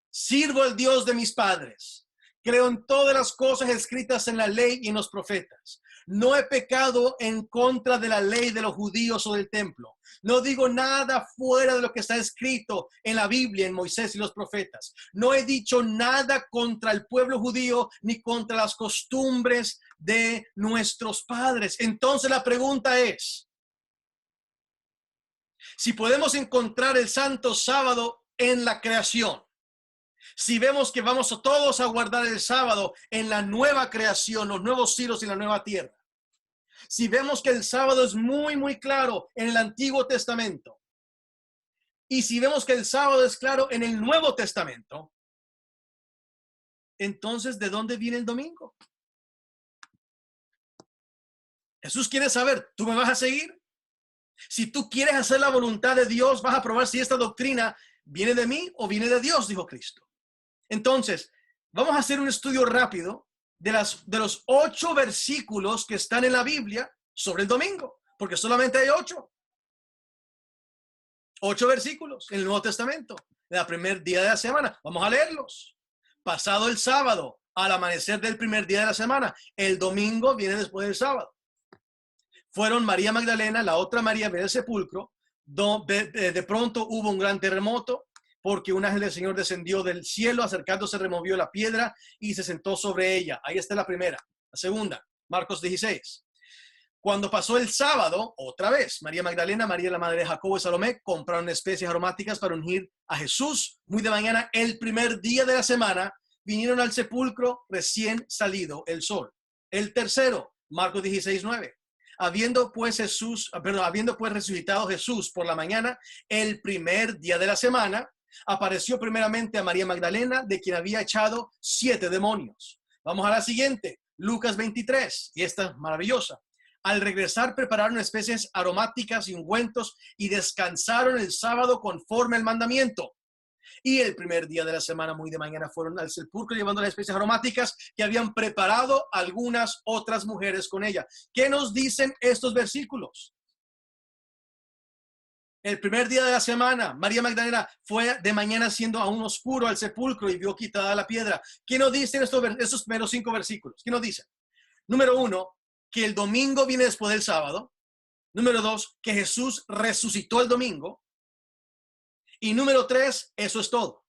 Sirvo al Dios de mis padres. Creo en todas las cosas escritas en la ley y en los profetas. No he pecado en contra de la ley de los judíos o del templo. No digo nada fuera de lo que está escrito en la Biblia, en Moisés y los profetas. No he dicho nada contra el pueblo judío ni contra las costumbres de nuestros padres. Entonces la pregunta es, si podemos encontrar el santo sábado en la creación, si vemos que vamos todos a guardar el sábado en la nueva creación, los nuevos cielos y la nueva tierra, si vemos que el sábado es muy claro en el Antiguo Testamento, y si vemos que el sábado es claro en el Nuevo Testamento, entonces, ¿de dónde viene el domingo? Jesús quiere saber, ¿tú me vas a seguir? Si tú quieres hacer la voluntad de Dios, vas a probar si esta doctrina viene de mí o viene de Dios, dijo Cristo. Entonces, vamos a hacer un estudio rápido de los 8 versículos que están en la Biblia sobre el domingo, porque solamente hay 8. 8 versículos en el Nuevo Testamento, del primer día de la semana. Vamos a leerlos. Pasado el sábado, al amanecer del primer día de la semana, el domingo viene después del sábado. Fueron María Magdalena, la otra María, ver el sepulcro. De pronto hubo un gran terremoto, porque un ángel del Señor descendió del cielo, acercándose removió la piedra y se sentó sobre ella. Ahí está la primera. La segunda, Marcos 16. Cuando pasó el sábado, otra vez, María Magdalena, María la madre de Jacobo y Salomé compraron especies aromáticas para ungir a Jesús. Muy de mañana, el primer día de la semana, vinieron al sepulcro recién salido el sol. El tercero, Marcos 16:9. Habiendo pues resucitado Jesús por la mañana, el primer día de la semana, apareció primeramente a María Magdalena, de quien había echado 7 demonios. Vamos a la siguiente, Lucas 23, y esta es maravillosa. Al regresar prepararon especies aromáticas y ungüentos y descansaron el sábado conforme al mandamiento. Y el primer día de la semana, muy de mañana, fueron al sepulcro llevando las especies aromáticas que habían preparado algunas otras mujeres con ella. ¿Qué nos dicen estos versículos? El primer día de la semana, María Magdalena fue de mañana siendo aún oscuro al sepulcro y vio quitada la piedra. ¿Qué nos dicen estos primeros 5 versículos? ¿Qué nos dicen? Número 1, que el domingo viene después del sábado. Número 2, que Jesús resucitó el domingo. Y número 3, eso es todo.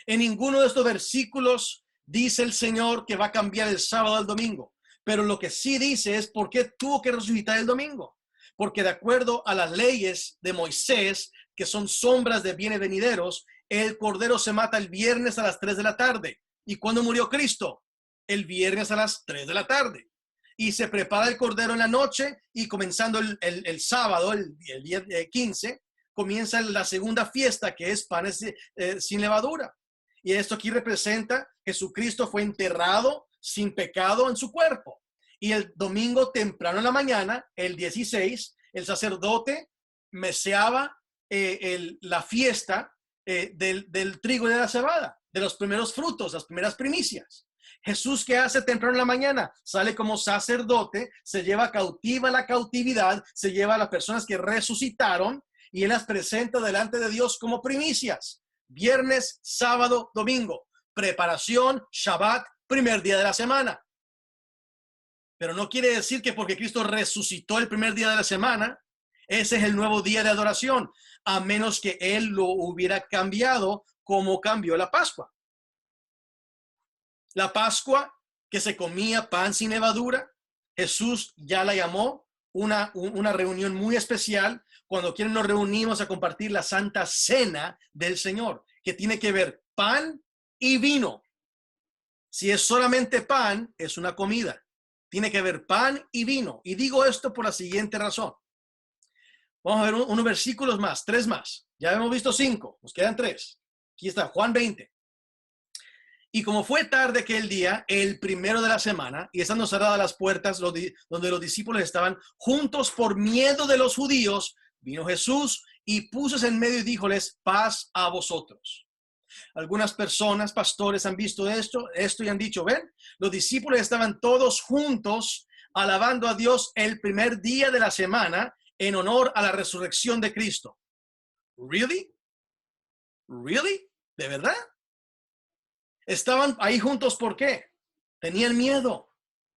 En ninguno de estos versículos dice el Señor que va a cambiar el sábado al domingo. Pero lo que sí dice es por qué tuvo que resucitar el domingo. Porque de acuerdo a las leyes de Moisés, que son sombras de bienes venideros, el cordero se mata el viernes a las 3 de la tarde. ¿Y cuándo murió Cristo? El viernes a las 3 de la tarde. Y se prepara el cordero en la noche y comenzando el sábado, el día 15, comienza la segunda fiesta, que es panes sin levadura. Y esto aquí representa Jesucristo fue enterrado sin pecado en su cuerpo. Y el domingo temprano en la mañana, el 16, el sacerdote meseaba la fiesta del trigo y de la cebada, de los primeros frutos, las primeras primicias. Jesús, ¿qué hace temprano en la mañana? Sale como sacerdote, se lleva cautiva la cautividad, se lleva a las personas que resucitaron y él las presenta delante de Dios como primicias. Viernes, sábado, domingo. Preparación, Shabbat, primer día de la semana. Pero no quiere decir que porque Cristo resucitó el primer día de la semana, ese es el nuevo día de adoración, a menos que Él lo hubiera cambiado como cambió la Pascua. La Pascua, que se comía pan sin levadura, Jesús ya la llamó una reunión muy especial cuando nos reunimos a compartir la Santa Cena del Señor, que tiene que ver pan y vino. Si es solamente pan, es una comida. Tiene que ver pan y vino. Y digo esto por la siguiente razón. Vamos a ver unos versículos más, 3 más. Ya hemos visto 5, nos quedan 3. Aquí está, Juan 20. Y como fue tarde aquel día, el primero de la semana, y estando cerradas las puertas donde los discípulos estaban juntos por miedo de los judíos, vino Jesús y púsose en medio y díjoles, paz a vosotros. Algunas personas, pastores, han visto esto y han dicho, ven, los discípulos estaban todos juntos alabando a Dios el primer día de la semana en honor a la resurrección de Cristo. ¿Really? ¿Really? ¿De verdad? Estaban ahí juntos, ¿por qué? Tenían miedo.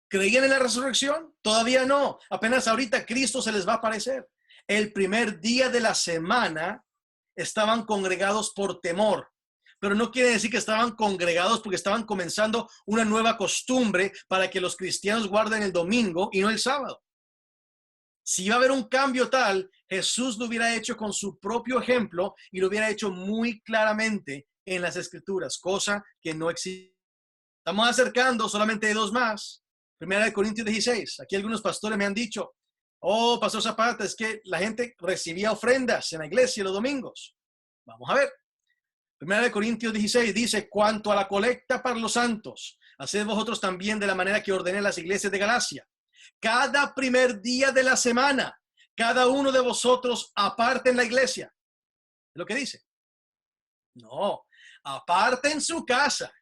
¿Creían en la resurrección? Todavía no. Apenas ahorita Cristo se les va a aparecer. El primer día de la semana estaban congregados por temor. Pero no quiere decir que estaban congregados porque estaban comenzando una nueva costumbre para que los cristianos guarden el domingo y no el sábado. Si iba a haber un cambio tal, Jesús lo hubiera hecho con su propio ejemplo y lo hubiera hecho muy claramente en las Escrituras, cosa que no existe. Estamos acercando, solamente hay dos más. Primera de Corintios 16. Aquí algunos pastores me han dicho, oh, Pastor Zapata, es que la gente recibía ofrendas en la iglesia los domingos. Vamos a ver. Primera de Corintios 16 dice, cuanto a la colecta para los santos, haced vosotros también de la manera que ordené las iglesias de Galacia. Cada primer día de la semana, cada uno de vosotros aparte en la iglesia. ¿Es lo que dice? No, aparte en su casa,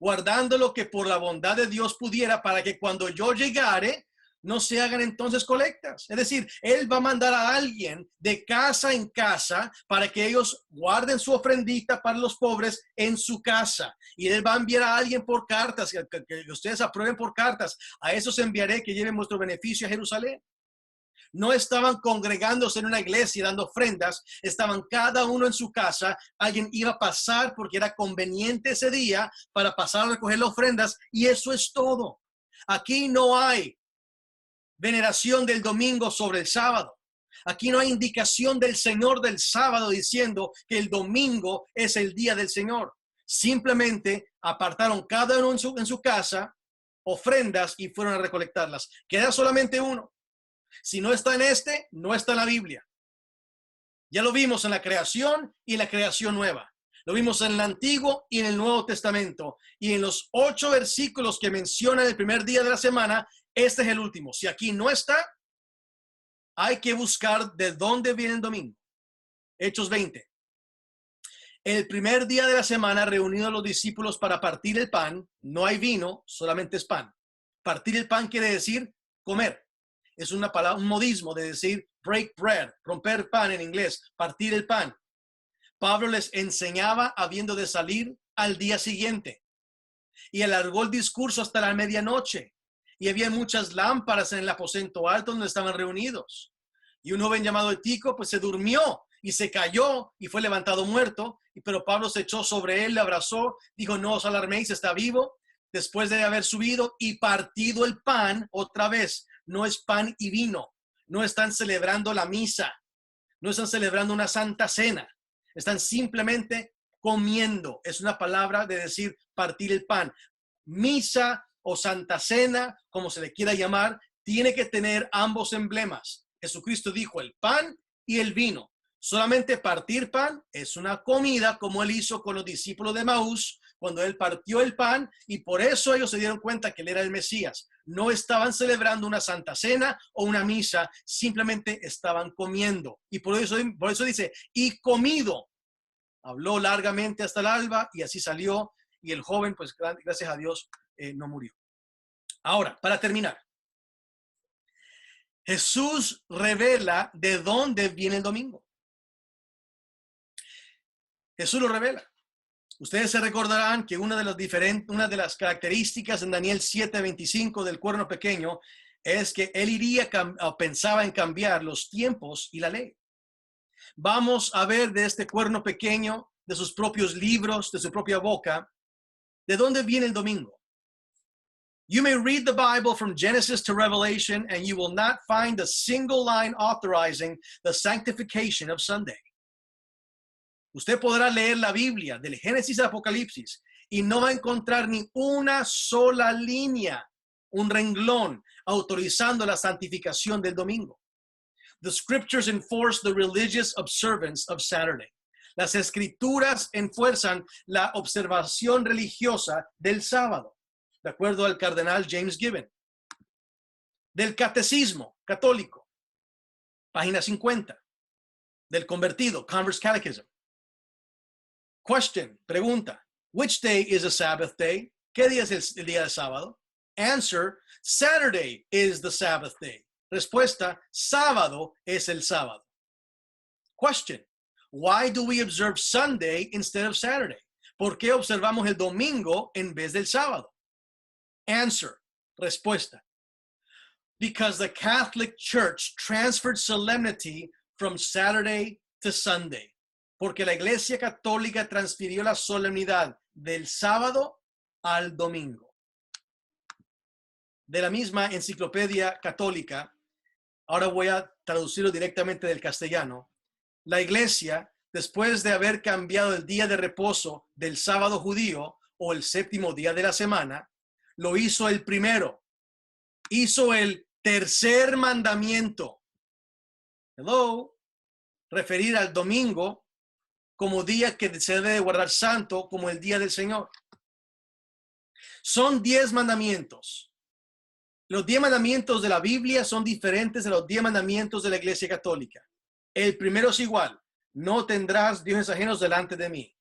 guardando lo que por la bondad de Dios pudiera, para que cuando yo llegare, no se hagan entonces colectas. Es decir, Él va a mandar a alguien de casa en casa para que ellos guarden su ofrendita para los pobres en su casa. Y Él va a enviar a alguien por cartas, que ustedes aprueben por cartas. A esos enviaré que lleven vuestro beneficio a Jerusalén. No estaban congregándose en una iglesia dando ofrendas, estaban cada uno en su casa. Alguien iba a pasar porque era conveniente ese día para pasar a recoger las ofrendas, y eso es todo. Aquí no hay veneración del domingo sobre el sábado. Aquí no hay indicación del Señor del sábado diciendo que el domingo es el día del Señor. Simplemente apartaron cada uno en su casa ofrendas y fueron a recolectarlas. Queda solamente uno. Si no está en este, no está en la Biblia. Ya lo vimos en la creación y en la creación nueva. Lo vimos en el Antiguo y en el Nuevo Testamento. Y en los 8 versículos que mencionan el primer día de la semana, este es el último. Si aquí no está, hay que buscar de dónde viene el domingo. Hechos 20. El primer día de la semana, reunidos los discípulos para partir el pan, no hay vino, solamente es pan. Partir el pan quiere decir comer. Es una palabra, un modismo de decir break bread, romper pan en inglés, partir el pan. Pablo les enseñaba habiendo de salir al día siguiente y alargó el discurso hasta la medianoche. Y había muchas lámparas en el aposento alto donde estaban reunidos. Y un joven llamado Etico pues se durmió y se cayó y fue levantado muerto. Pero Pablo se echó sobre él, le abrazó, dijo, no os alarméis, está vivo. Después de haber subido y partido el pan, otra vez, no es pan y vino. No están celebrando la misa. No están celebrando una santa cena. Están simplemente comiendo. Es una palabra de decir partir el pan. Misa o santa cena, como se le quiera llamar, tiene que tener ambos emblemas. Jesucristo dijo el pan y el vino. Solamente partir pan es una comida, como él hizo con los discípulos de Maús, cuando él partió el pan, y por eso ellos se dieron cuenta que él era el Mesías. No estaban celebrando una santa cena o una misa, simplemente estaban comiendo. Y por eso dice, y comido. Habló largamente hasta el alba y así salió, y el joven, pues gracias a Dios, no murió. Ahora, para terminar, Jesús revela de dónde viene el domingo. Jesús lo revela. Ustedes se recordarán que una de las características en Daniel 7:25 del cuerno pequeño es que él pensaba en cambiar los tiempos y la ley. Vamos a ver de este cuerno pequeño, de sus propios libros, de su propia boca, de dónde viene el domingo. You may read the Bible from Genesis to Revelation and you will not find a single line authorizing the sanctification of Sunday. Usted podrá leer la Biblia del Génesis al Apocalipsis y no va a encontrar ni una sola línea, un renglón autorizando la santificación del domingo. The scriptures enforce the religious observance of Saturday. Las escrituras enfuerzan la observación religiosa del sábado, de acuerdo al cardenal James Gibbon. Del Catecismo Católico, página 50. Del Convertido, Converse Catechism. Question, pregunta. Which day is a Sabbath day? ¿Qué día es el día de sábado? Answer, Saturday is the Sabbath day. Respuesta, sábado es el sábado. Question, why do we observe Sunday instead of Saturday? ¿Por qué observamos el domingo en vez del sábado? Answer, Respuesta. Because the Catholic Church transferred solemnity from Saturday to Sunday. Porque la Iglesia Católica transfirió la solemnidad del sábado al domingo. De la misma enciclopedia católica, ahora voy a traducirlo directamente del castellano. La Iglesia, después de haber cambiado el día de reposo del sábado judío o el séptimo día de la semana, lo hizo el primero. Hizo el tercer mandamiento. Hello. Referir al domingo como día que se debe guardar santo, como el día del Señor. Son 10 mandamientos. Los 10 mandamientos de la Biblia son diferentes de los 10 mandamientos de la Iglesia Católica. El primero es igual. No tendrás dioses ajenos delante de mí.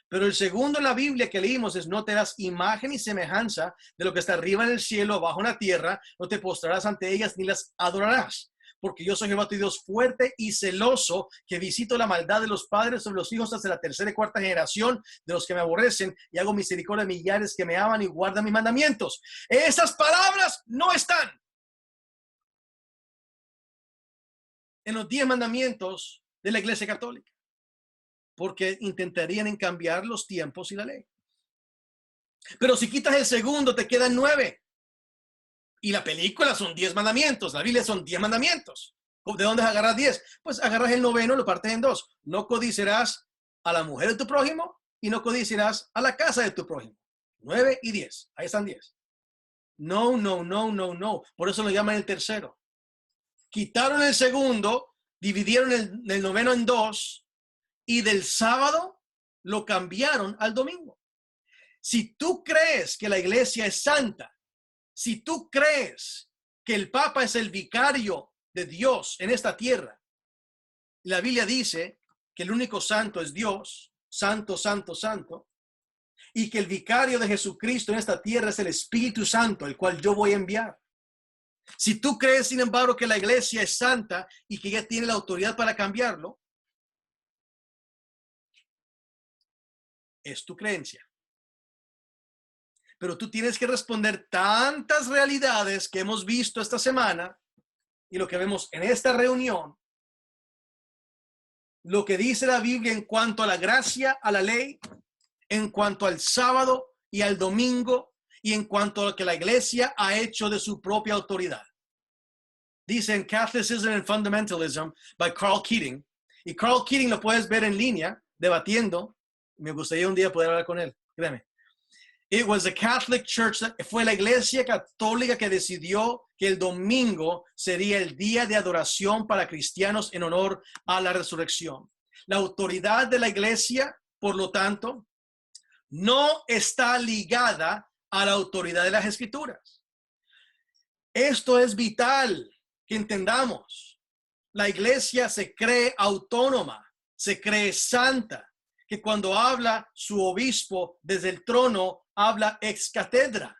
Pero el segundo en la Biblia que leímos es: no te das imagen y semejanza de lo que está arriba en el cielo, abajo en la tierra, no te postrarás ante ellas ni las adorarás. Porque yo soy Jehová tu Dios fuerte y celoso, que visito la maldad de los padres sobre los hijos hasta la tercera y cuarta generación de los que me aborrecen, y hago misericordia a millares que me aman y guardan mis mandamientos. Esas palabras no están en los 10 mandamientos de la Iglesia Católica, porque intentarían en cambiar los tiempos y la ley. Pero si quitas el segundo, te quedan 9. Y la película son 10 mandamientos. La Biblia son 10 mandamientos. ¿De dónde agarras 10? Pues agarras el noveno, lo partes en 2. No codiciarás a la mujer de tu prójimo y no codiciarás a la casa de tu prójimo. 9 y 10. Ahí están 10. No. Por eso lo llaman el tercero. Quitaron el segundo, dividieron el noveno en 2 y del sábado lo cambiaron al domingo. Si tú crees que la iglesia es santa, si tú crees que el Papa es el vicario de Dios en esta tierra, la Biblia dice que el único santo es Dios, santo, santo, santo, y que el vicario de Jesucristo en esta tierra es el Espíritu Santo, el cual yo voy a enviar. Si tú crees, sin embargo, que la iglesia es santa y que ella tiene la autoridad para cambiarlo, es tu creencia. Pero tú tienes que responder tantas realidades que hemos visto esta semana y lo que vemos en esta reunión. Lo que dice la Biblia en cuanto a la gracia, a la ley, en cuanto al sábado y al domingo, y en cuanto a lo que la iglesia ha hecho de su propia autoridad. Dice en Catholicism and Fundamentalism by Carl Keating. Y Carl Keating lo puedes ver en línea, debatiendo. Me gustaría un día poder hablar con él, créeme. It was the Catholic Church, fue la iglesia católica que decidió que el domingo sería el día de adoración para cristianos en honor a la resurrección. La autoridad de la iglesia, por lo tanto, no está ligada a la autoridad de las Escrituras. Esto es vital que entendamos. La iglesia se cree autónoma, se cree santa, que cuando habla su obispo desde el trono, habla ex cátedra,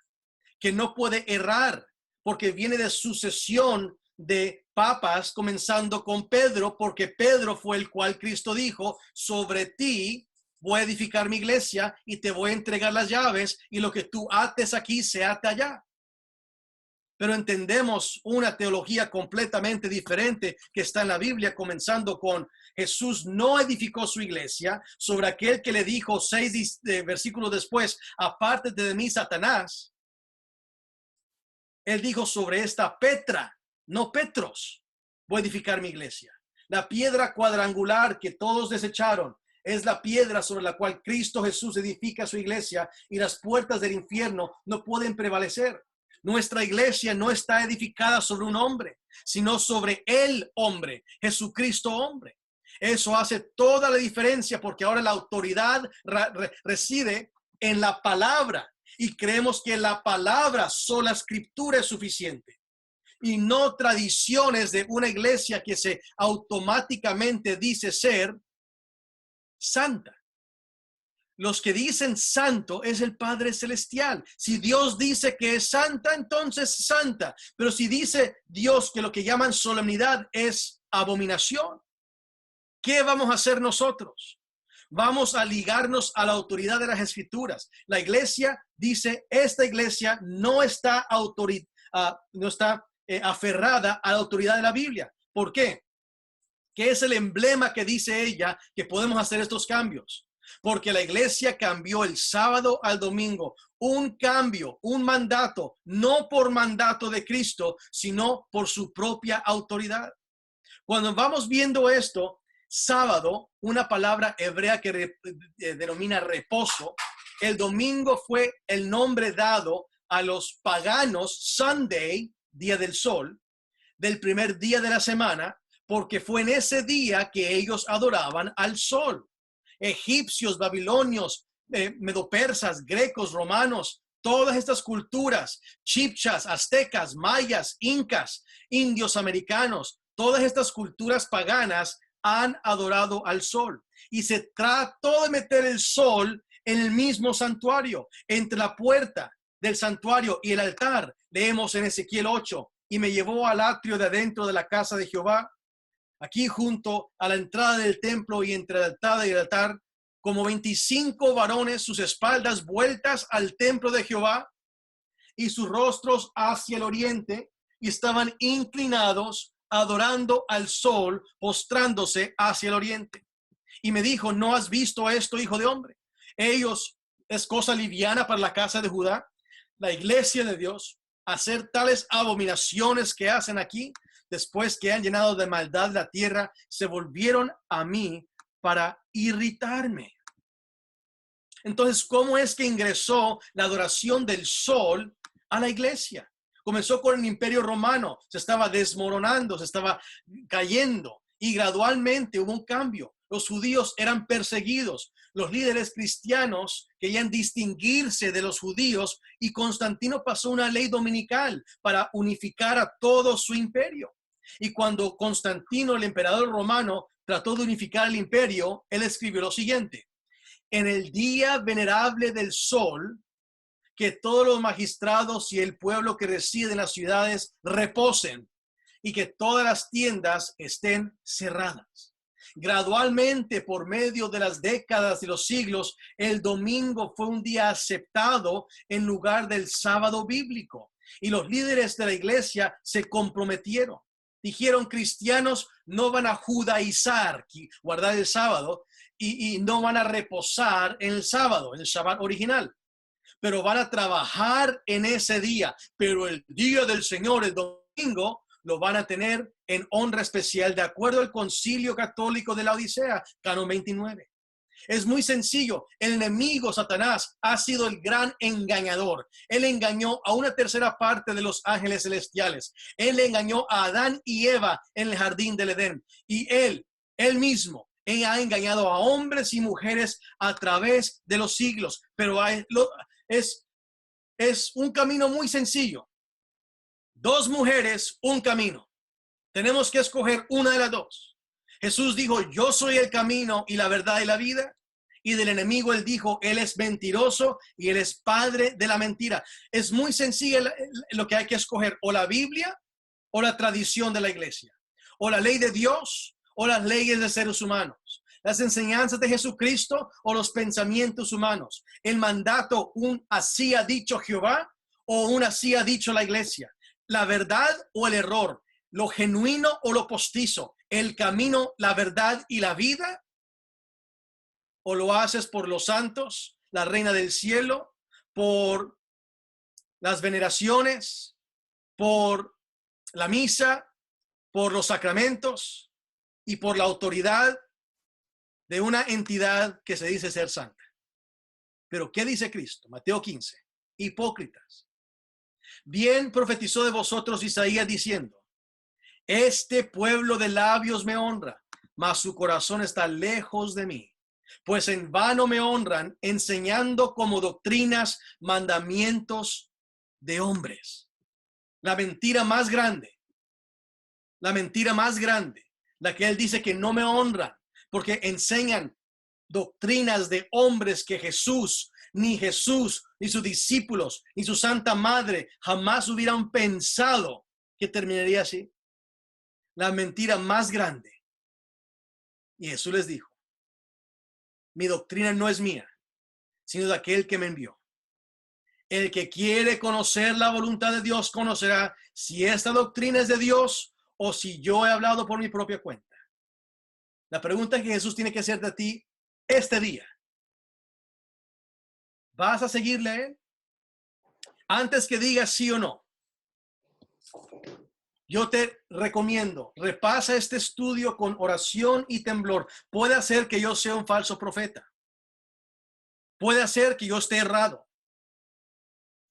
que no puede errar, porque viene de sucesión de papas, comenzando con Pedro, porque Pedro fue el cual Cristo dijo: sobre ti voy a edificar mi iglesia y te voy a entregar las llaves, y lo que tú ates aquí se ata allá. Pero entendemos una teología completamente diferente que está en la Biblia, comenzando con: Jesús no edificó su iglesia sobre aquel que le dijo 6 versículos después: apártate de mí, Satanás. Él dijo: sobre esta Petra, no Petros, voy a edificar mi iglesia. La piedra cuadrangular que todos desecharon es la piedra sobre la cual Cristo Jesús edifica su iglesia, y las puertas del infierno no pueden prevalecer. Nuestra iglesia no está edificada sobre un hombre, sino sobre el hombre, Jesucristo hombre. Eso hace toda la diferencia, porque ahora la autoridad reside en la palabra, y creemos que la palabra, sola escritura, es suficiente, y no tradiciones de una iglesia que se automáticamente dice ser santa. Los que dicen santo es el Padre Celestial. Si Dios dice que es santa, entonces santa. Pero si dice Dios que lo que llaman solemnidad es abominación, ¿qué vamos a hacer nosotros? Vamos a ligarnos a la autoridad de las Escrituras. La iglesia dice, esta iglesia no está, aferrada a la autoridad de la Biblia. ¿Por qué? ¿Qué es el emblema que dice ella que podemos hacer estos cambios? Porque la iglesia cambió el sábado al domingo. Un cambio, un mandato, no por mandato de Cristo, sino por su propia autoridad. Cuando vamos viendo esto, sábado, una palabra hebrea que denomina reposo, el domingo fue el nombre dado a los paganos, Sunday, día del sol, del primer día de la semana, porque fue en ese día que ellos adoraban al sol. Egipcios, babilonios, medopersas, grecos, romanos, todas estas culturas, chibchas, aztecas, mayas, incas, indios americanos, todas estas culturas paganas han adorado al sol. Y se trató de meter el sol en el mismo santuario, entre la puerta del santuario y el altar. Leemos en Ezequiel 8, y me llevó al atrio de adentro de la casa de Jehová, aquí junto a la entrada del templo y entre el altar y el altar, como 25 varones, sus espaldas vueltas al templo de Jehová y sus rostros hacia el oriente, y estaban inclinados adorando al sol, postrándose hacia el oriente. Y me dijo, ¿no has visto esto, hijo de hombre? Ellos es cosa liviana para la casa de Judá, la iglesia de Dios, hacer tales abominaciones que hacen aquí. Después que han llenado de maldad la tierra, se volvieron a mí para irritarme. Entonces, ¿cómo es que ingresó la adoración del sol a la iglesia? Comenzó con el Imperio Romano, se estaba desmoronando, se estaba cayendo, y gradualmente hubo un cambio. Los judíos eran perseguidos. Los líderes cristianos querían distinguirse de los judíos, y Constantino pasó una ley dominical para unificar a todo su imperio. Y cuando Constantino, el emperador romano, trató de unificar el imperio, él escribió lo siguiente: en el día venerable del sol, que todos los magistrados y el pueblo que reside en las ciudades reposen, y que todas las tiendas estén cerradas. Gradualmente, por medio de las décadas y los siglos, el domingo fue un día aceptado en lugar del sábado bíblico. Y los líderes de la iglesia se comprometieron. Dijeron, cristianos no van a judaizar, guardar el sábado, y no van a reposar en el sábado, en el Shabbat original, pero van a trabajar en ese día. Pero el día del Señor, el domingo, lo van a tener en honra especial, de acuerdo al Concilio Católico de la Odisea, Canon 29. Es muy sencillo. El enemigo, Satanás, ha sido el gran engañador. Él engañó a una tercera parte de los ángeles celestiales. Él engañó a Adán y Eva en el jardín del Edén. Y él mismo, ha engañado a hombres y mujeres a través de los siglos. Pero es un camino muy sencillo. Dos mujeres, un camino. Tenemos que escoger una de las dos. Jesús dijo, yo soy el camino y la verdad y la vida. Y del enemigo él dijo, él es mentiroso y él es padre de la mentira. Es muy sencillo lo que hay que escoger: o la Biblia o la tradición de la iglesia, o la ley de Dios o las leyes de seres humanos, las enseñanzas de Jesucristo o los pensamientos humanos, el mandato, un así ha dicho Jehová o un así ha dicho la iglesia, la verdad o el error, lo genuino o lo postizo, el camino, la verdad y la vida. O lo haces por los santos, la reina del cielo, por las veneraciones, por la misa, por los sacramentos y por la autoridad de una entidad que se dice ser santa. Pero ¿qué dice Cristo? Mateo 15. Hipócritas. Bien profetizó de vosotros Isaías diciendo, este pueblo de labios me honra, mas su corazón está lejos de mí. Pues en vano me honran, enseñando como doctrinas mandamientos de hombres. La mentira más grande, la que él dice que no me honran, porque enseñan doctrinas de hombres que Jesús, ni sus discípulos, ni su santa madre jamás hubieran pensado que terminaría así. La mentira más grande. Y Jesús les dijo, mi doctrina no es mía, sino de aquel que me envió. El que quiere conocer la voluntad de Dios conocerá si esta doctrina es de Dios o si yo he hablado por mi propia cuenta. La pregunta que Jesús tiene que hacer de ti este día: ¿vas a seguirle a él? Antes que digas sí o no, yo te recomiendo, repasa este estudio con oración y temblor. Puede hacer que yo sea un falso profeta. Puede hacer que yo esté errado.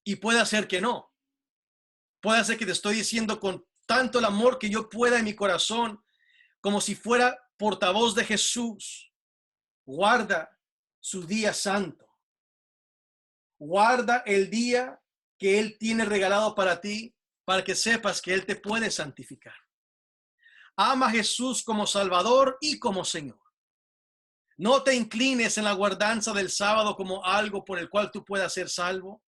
Y puede hacer que no. Puede ser que te estoy diciendo con tanto el amor que yo pueda en mi corazón, como si fuera portavoz de Jesús. Guarda su día santo. Guarda el día que Él tiene regalado para ti, para que sepas que Él te puede santificar. Ama a Jesús como Salvador y como Señor. No te inclines en la guardanza del sábado como algo por el cual tú puedas ser salvo,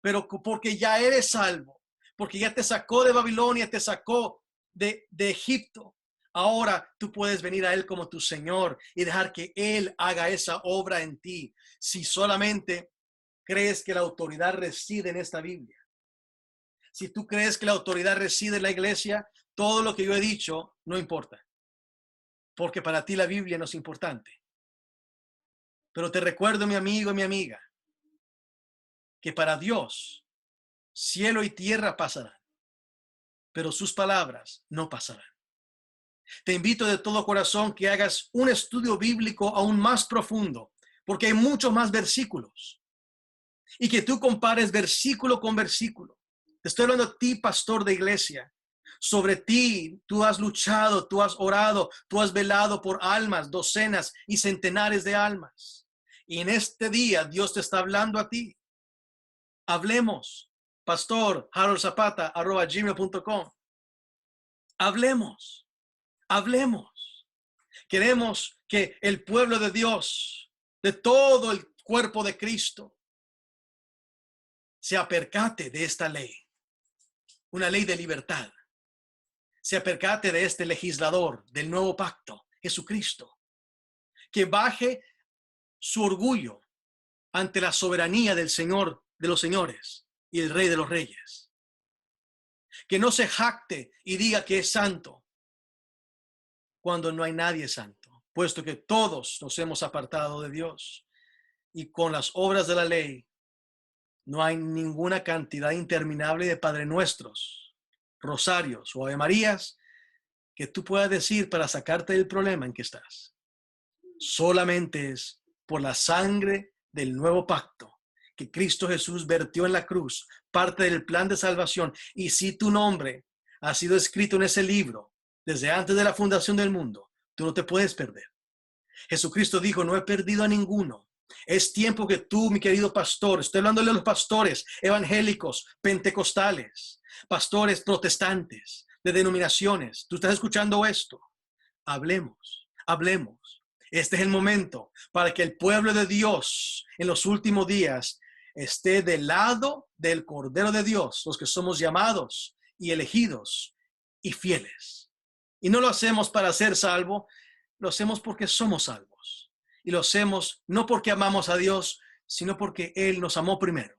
pero porque ya eres salvo, porque ya te sacó de Babilonia, te sacó de Egipto. Ahora tú puedes venir a Él como tu Señor y dejar que Él haga esa obra en ti. Si solamente crees que la autoridad reside en esta Biblia. Si tú crees que la autoridad reside en la iglesia, todo lo que yo he dicho no importa. Porque para ti la Biblia no es importante. Pero te recuerdo, mi amigo y mi amiga, que para Dios cielo y tierra pasarán, pero sus palabras no pasarán. Te invito de todo corazón que hagas un estudio bíblico aún más profundo, porque hay muchos más versículos, y que tú compares versículo con versículo. Te estoy hablando a ti, pastor de iglesia. Sobre ti, tú has luchado, tú has orado, tú has velado por almas, docenas y centenares de almas. Y en este día Dios te está hablando a ti. Hablemos, pastor Harold Zapata @gmail.com. Hablemos, hablemos. Queremos que el pueblo de Dios, de todo el cuerpo de Cristo, se apercate de esta ley, una ley de libertad. Se apercate de este legislador del nuevo pacto, Jesucristo, que baje su orgullo ante la soberanía del Señor de los señores y el Rey de los reyes. Que no se jacte y diga que es santo cuando no hay nadie santo, puesto que todos nos hemos apartado de Dios. Y con las obras de la ley no hay ninguna cantidad interminable de Padre Nuestros, rosarios o Ave Marías que tú puedas decir para sacarte del problema en que estás. Solamente es por la sangre del nuevo pacto que Cristo Jesús vertió en la cruz, parte del plan de salvación. Y si tu nombre ha sido escrito en ese libro desde antes de la fundación del mundo, tú no te puedes perder. Jesucristo dijo: no he perdido a ninguno. Es tiempo que tú, mi querido pastor, estoy hablándole a los pastores evangélicos, pentecostales, pastores protestantes, de denominaciones. Tú estás escuchando esto. Hablemos, hablemos. Este es el momento para que el pueblo de Dios en los últimos días esté del lado del Cordero de Dios, los que somos llamados y elegidos y fieles. Y no lo hacemos para ser salvo, lo hacemos porque somos salvos. Y lo hacemos no porque amamos a Dios, sino porque Él nos amó primero.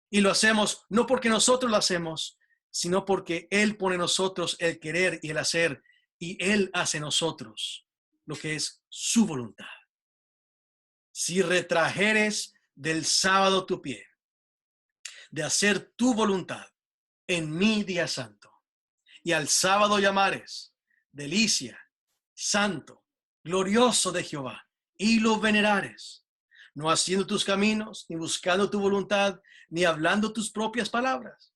Y lo hacemos no porque nosotros lo hacemos, sino porque Él pone en nosotros el querer y el hacer, y Él hace en nosotros lo que es su voluntad. Si retrajeres del sábado tu pie, de hacer tu voluntad en mi día santo, y al sábado llamares delicia, santo, glorioso de Jehová, y lo venerares, no haciendo tus caminos, ni buscando tu voluntad, ni hablando tus propias palabras,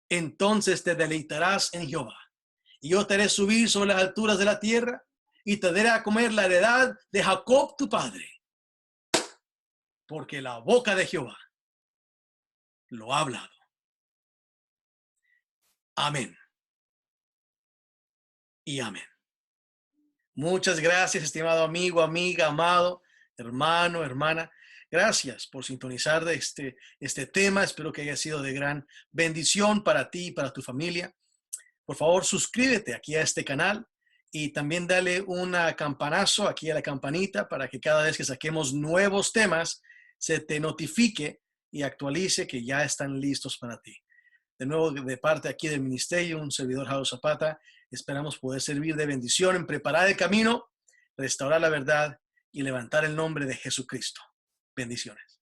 entonces te deleitarás en Jehová, y yo te haré subir sobre las alturas de la tierra, y te daré a comer la heredad de Jacob tu padre, porque la boca de Jehová lo ha hablado. Amén. Y amén. Muchas gracias, estimado amigo, amiga, amado, hermano, hermana. Gracias por sintonizar de este tema. Espero que haya sido de gran bendición para ti y para tu familia. Por favor, suscríbete aquí a este canal y también dale un campanazo aquí a la campanita para que cada vez que saquemos nuevos temas se te notifique y actualice que ya están listos para ti. De nuevo, de parte aquí del ministerio, un servidor Jairo Zapata, esperamos poder servir de bendición en preparar el camino, restaurar la verdad y levantar el nombre de Jesucristo. Bendiciones.